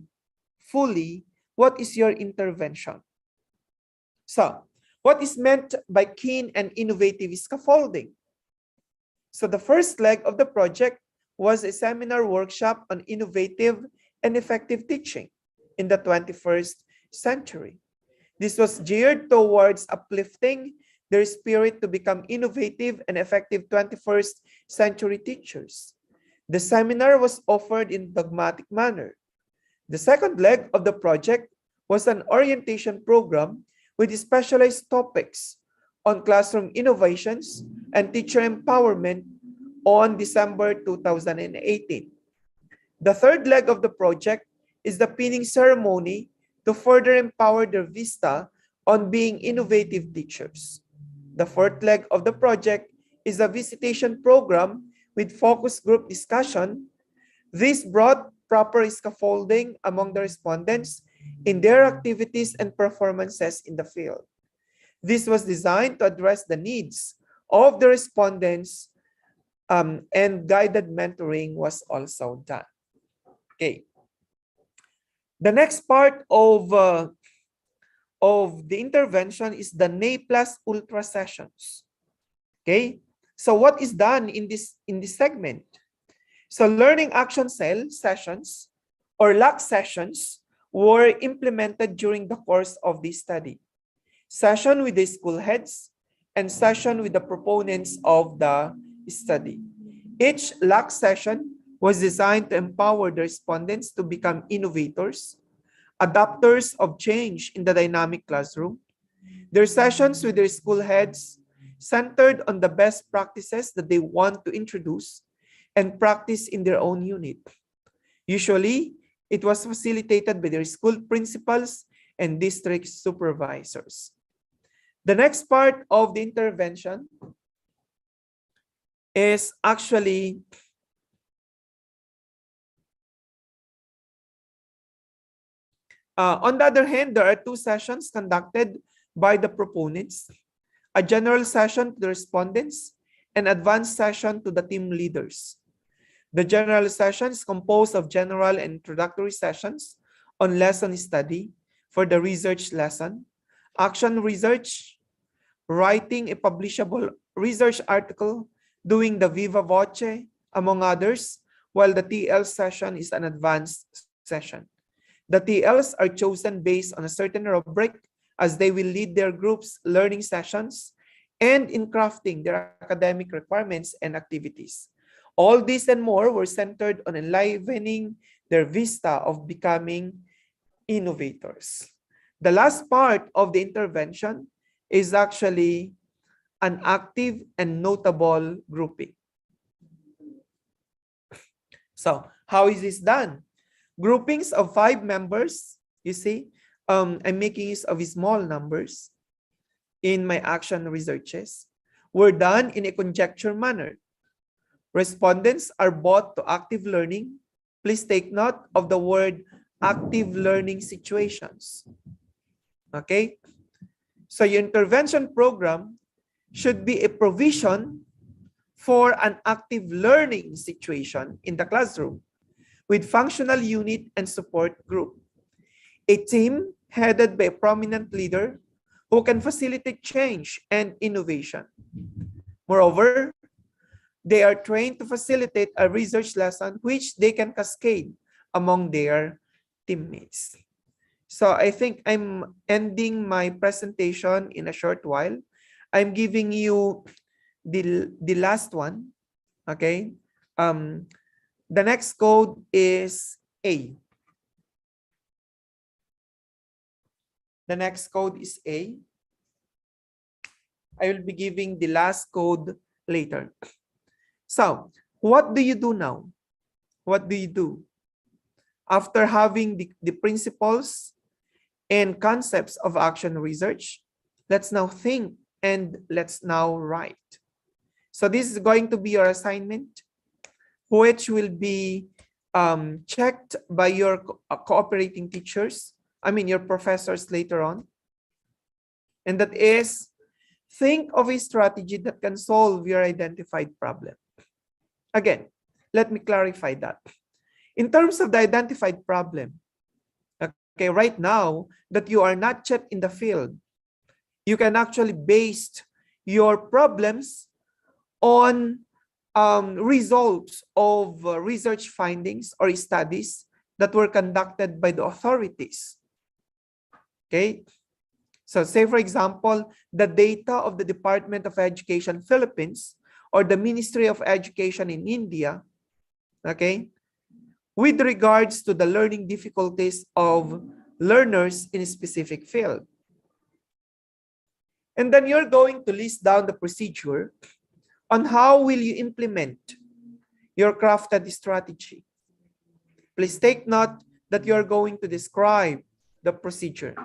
Speaker 3: fully what is your intervention. So what is meant by keen and innovative scaffolding? So the first leg of the project was a seminar workshop on innovative and effective teaching in the 21st century. This was geared towards uplifting their spirit to become innovative and effective 21st century teachers. The seminar was offered in a dogmatic manner. The second leg of the project was an orientation program with specialized topics on classroom innovations and teacher empowerment on December 2018. The third leg of the project is the pinning ceremony to further empower their vista on being innovative teachers. The fourth leg of the project is a visitation program with focus group discussion. This brought proper scaffolding among the respondents in their activities and performances in the field. This was designed to address the needs of the respondents, and guided mentoring was also done. Okay. The next part of the intervention is the Naples ultra sessions. Okay. So what is done in this segment? So learning action cell sessions or LAC sessions were implemented during the course of this study. Session with the school heads and session with the proponents of the study. Each LAC session was designed to empower the respondents to become innovators, adapters of change in the dynamic classroom. Their sessions with their school heads centered on the best practices that they want to introduce and practice in their own unit. Usually, it was facilitated by their school principals and district supervisors. The next part of the intervention is actually on the other hand, there are two sessions conducted by the proponents, a general session to the respondents, and advanced session to the team leaders. The general session is composed of general and introductory sessions on lesson study for the research lesson, action research, writing a publishable research article, doing the Viva Voce, among others, while the TL session is an advanced session. The TLs are chosen based on a certain rubric as they will lead their groups' learning sessions and in crafting their academic requirements and activities. All this and more were centered on enlivening their vista of becoming innovators. The last part of the intervention is actually an active and notable grouping. So, how is this done? Groupings of 5 members, you see, I'm making use of small numbers in my action researches, were done in a conjecture manner. Respondents are brought to active learning. Please take note of the word active learning situations. Okay? So your intervention program should be a provision for an active learning situation in the classroom with functional unit and support group. A team headed by a prominent leader who can facilitate change and innovation. Moreover, they are trained to facilitate a research lesson which they can cascade among their teammates. So I think I'm ending my presentation in a short while. I'm giving you the last one, okay? The next code is A. The next code is A. I will be giving the last code later. So, what do you do now? What do you do? After having the principles and concepts of action research, let's now think and let's now write. So this is going to be your assignment, which will be checked by your cooperating teachers, your professors later on. And that is, think of a strategy that can solve your identified problem. Again, let me clarify that. In terms of the identified problem, okay, right now that you are not yet in the field, you can actually base your problems on results of research findings or studies that were conducted by the authorities. Okay, so say for example, the data of the Department of Education Philippines or the Ministry of Education in India, okay, with regards to the learning difficulties of learners in a specific field. And then you're going to list down the procedure on how will you implement your crafted strategy. Please take note that you're going to describe the procedure.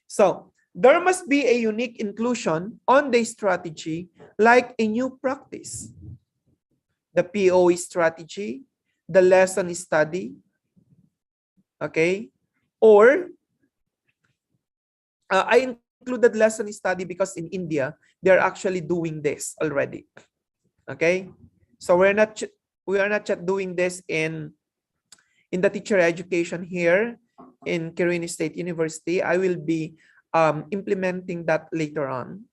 Speaker 3: So, there must be a unique inclusion on the strategy like a new practice. The POE strategy, the lesson study, okay? Or, I included lesson study because in India, they're actually doing this already, okay? So we are not yet doing this in the teacher education here in Quirino State University. I will be implementing that later on.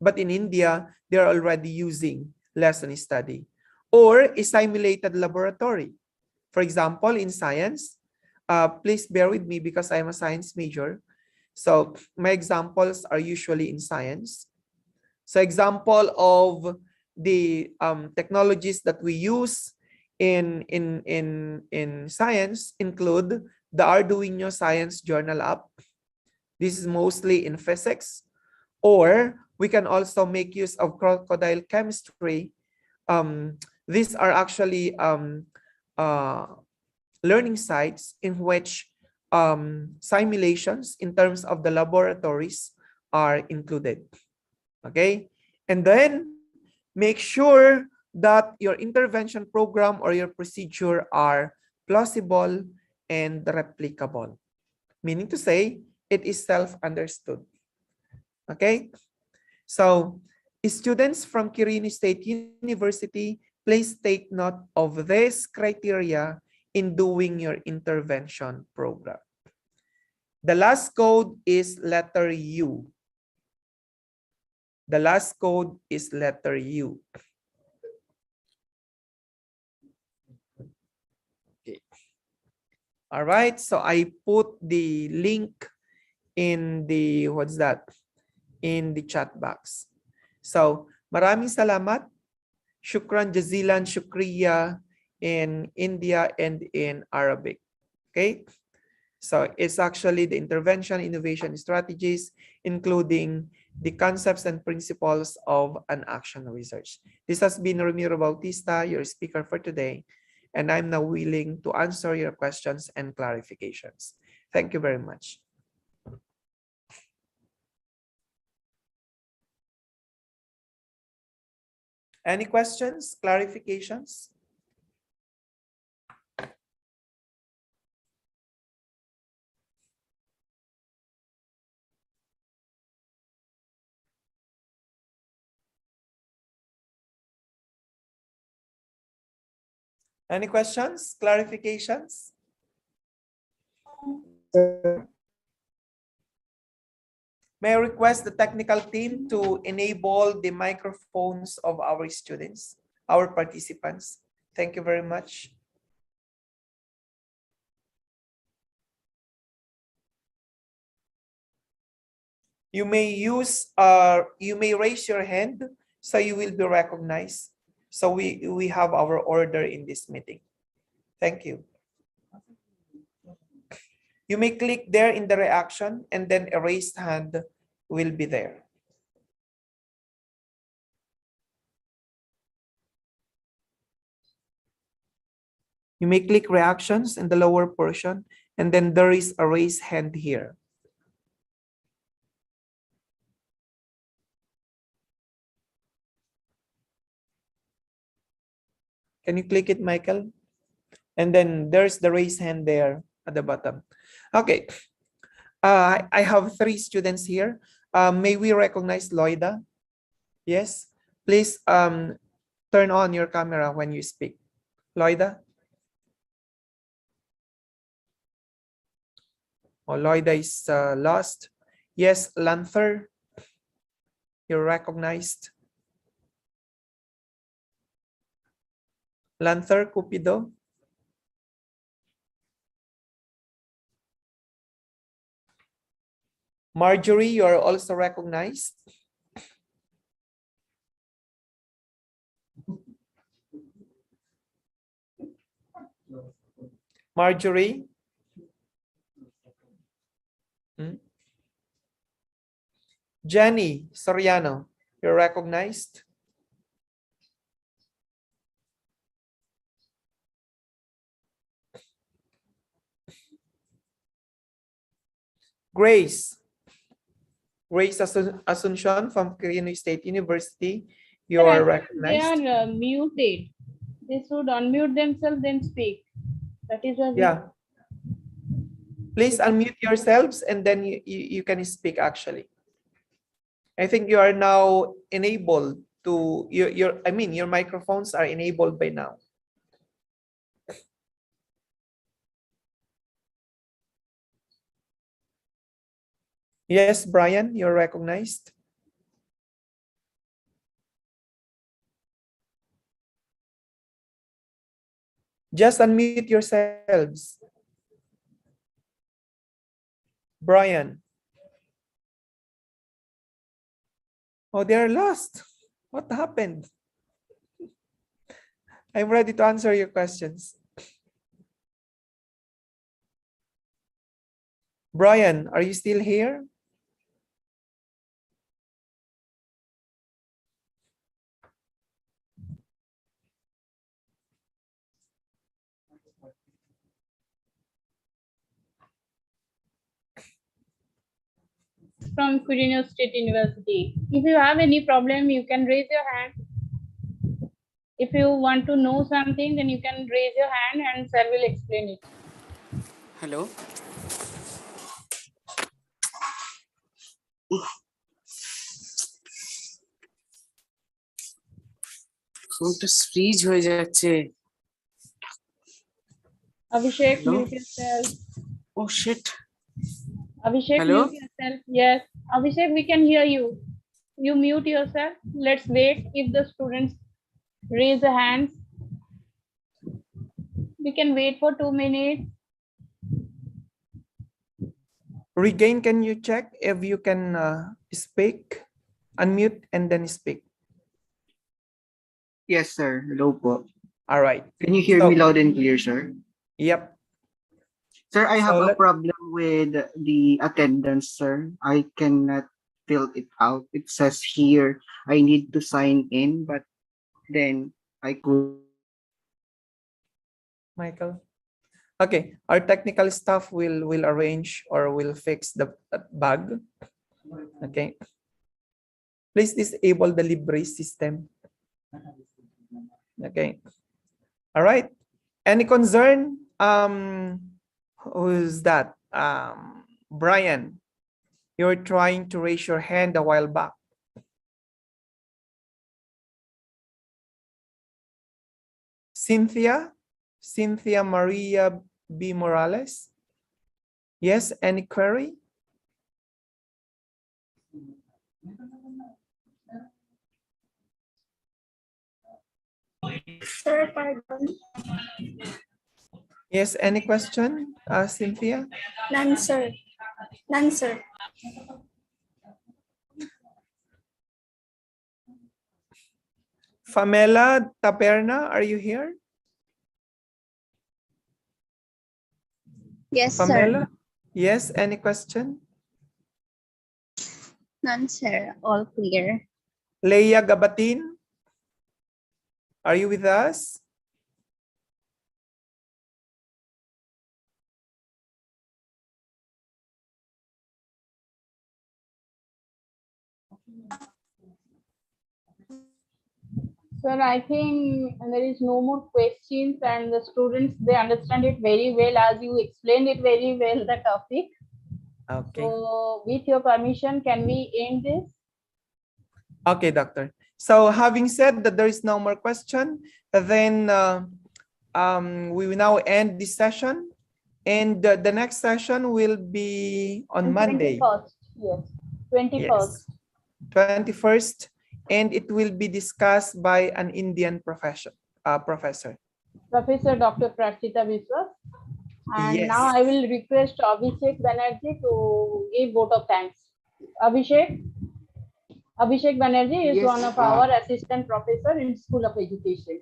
Speaker 3: But in India, they're already using lesson study or a simulated laboratory. For example, in science, please bear with me because I'm a science major. So my examples are usually in science. So example of the technologies that we use in science include the Arduino Science Journal app. This is mostly in physics. Or we can also make use of crocodile chemistry. These are actually learning sites in which simulations in terms of the laboratories are included. Okay, and then make sure that your intervention program or your procedure are plausible and replicable, meaning to say it is self-understood. Okay, so students from Quirino State University, please take note of this criteria in doing your intervention program. The last code is letter U. The last code is letter U. Okay. All right, so I put the link in the, what's that? In the chat box. So, maraming salamat. Shukran jazilan, shukriya in India and in Arabic. Okay? So, it's actually the intervention, innovation strategies, including the concepts and principles of an action research. This has been Ramiro Bautista, your speaker for today, and I'm now willing to answer your questions and clarifications. Thank you very much. Any questions, clarifications? Any questions, clarifications? May I request the technical team to enable the microphones of our students, our participants. Thank you very much. You may raise your hand so you will be recognized. So we have our order in this meeting. Thank you. You may click there in the reaction and then a raised hand will be there. You may click reactions in the lower portion and then there is a raised hand here. Can you click it, Michael? And then there's the raised hand there at the bottom. Okay. I have 3 students here. May we recognize Loida? Yes. Please turn on your camera when you speak. Loida? Oh, Loida is lost. Yes, Lanther. You're recognized. Lanther Cupido. Marjorie, you are also recognized. Marjorie. Jenny Soriano, you're recognized. Grace Asuncion from Quirino State University, you are recognized.
Speaker 6: They are muted. They should unmute themselves, then speak. That is a
Speaker 3: yeah. Please unmute yourselves and then you can speak actually. I think you are now enabled to your microphones are enabled by now. Yes, Brian, you're recognized. Just unmute yourselves. Brian. Oh, they're lost. What happened? I'm ready to answer your questions. Brian, are you still here?
Speaker 6: from Quirino State University. If you have any problem, you can raise your hand. If you want to know something, then you can raise your hand and sir will explain it.
Speaker 7: Hello. ফোনটা fridge হয়ে যাচ্ছে।
Speaker 6: Abhishek,
Speaker 7: Hello?
Speaker 6: mute yourself.
Speaker 7: Oh shit.
Speaker 6: Abhishek,
Speaker 7: Hello?
Speaker 6: mute yourself. Yes. Abhishek, we can hear you. You mute yourself. Let's wait if the students raise their hands. We can wait for 2 minutes.
Speaker 3: Regain, can you check if you can speak? Unmute and then speak.
Speaker 7: Yes, sir. Hello po.
Speaker 3: All right.
Speaker 7: Can you hear
Speaker 3: So,
Speaker 7: me loud and clear, sir?
Speaker 3: Yep.
Speaker 7: Sir, I have
Speaker 3: So
Speaker 7: a problem with the attendance, sir. I cannot fill it out. It says here I need to sign in, but then I could.
Speaker 3: Michael. Okay, our technical staff will arrange or will fix the bug. Okay. Please disable the Libre system. Okay. All right. Any concern? Who's that? Brian, you're trying to raise your hand a while back. Cynthia Maria B. Morales. Yes, any query?
Speaker 8: Sir, pardon.
Speaker 3: Yes, any question, Cynthia?
Speaker 8: None, sir. None, sir.
Speaker 3: Famela Taperna, are you here?
Speaker 8: Yes,
Speaker 3: Famela?
Speaker 8: sir.
Speaker 3: Yes, any question?
Speaker 8: None, sir. All clear.
Speaker 3: Leia Gabatin, are you with us?
Speaker 6: Sir, I think there is no more questions and the students, they understand it very well as you explained it very well, the topic.
Speaker 3: Okay.
Speaker 6: So with your permission, can we end this?
Speaker 3: Okay, doctor. So having said that there is no more question, then we will now end this session, and the next session will be on Monday.
Speaker 6: 21st, yes. 21st.
Speaker 3: Yes. 21st, and it will be discussed by an Indian professor. Professor
Speaker 6: Dr. Prachita Vishwas. And
Speaker 3: Yes.
Speaker 6: now I will request Abhishek Banerjee to give vote of thanks. Abhishek Banerjee is
Speaker 7: Yes,
Speaker 6: one of our assistant professor in School of Education.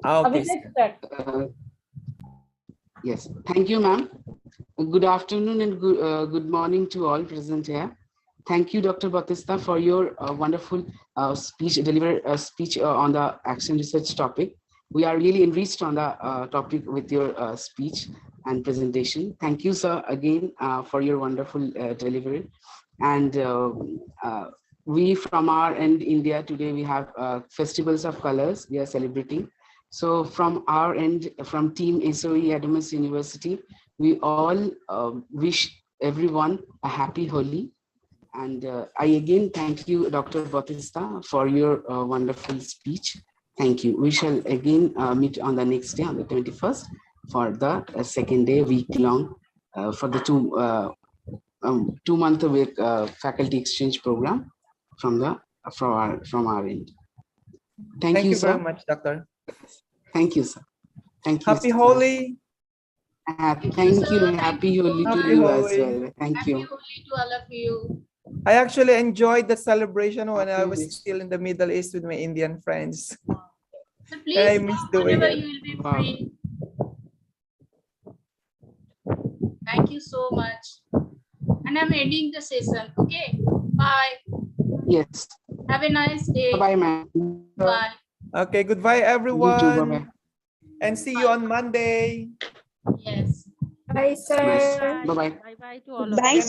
Speaker 3: Okay.
Speaker 6: Abhishek, start.
Speaker 9: Yes, thank you, ma'am. Good afternoon and good morning to all present here. Thank you, Dr. Batista, for your wonderful speech on the action research topic. We are really enriched on the topic with your speech and presentation. Thank you, sir, again for your wonderful delivery. And we from our end, India, today we have festivals of colors we are celebrating. So from our end, from Team SOE Adamus University, we all wish everyone a happy Holi. And I again thank you, Dr. Bautista, for your wonderful speech. Thank you. We shall again meet on the next day, on the 21st, for the second day, week-long, for the 2-month week faculty exchange program from our end. Thank you, sir.
Speaker 3: Very much, Doctor.
Speaker 9: Thank you, sir. Thank you.
Speaker 3: Happy Holi.
Speaker 9: Thank you. Happy Holi to you as well. Thank you.
Speaker 6: Happy Holi to all of you.
Speaker 3: I actually enjoyed the celebration when I was still in the Middle East with my Indian friends.
Speaker 6: So please,
Speaker 3: And I miss doing
Speaker 6: whenever
Speaker 3: it.
Speaker 6: you will be free. Thank you so much. And I'm ending the session. Okay. Bye.
Speaker 9: Yes.
Speaker 6: Have a nice day.
Speaker 9: Bye, ma'am.
Speaker 6: Bye.
Speaker 3: Okay, goodbye,
Speaker 9: You too.
Speaker 3: everyone.
Speaker 9: Bye-bye.
Speaker 3: And see you on Monday.
Speaker 6: Yes.
Speaker 8: Bye, sir.
Speaker 9: Bye-bye.
Speaker 4: Bye bye to all of you.
Speaker 8: Bye,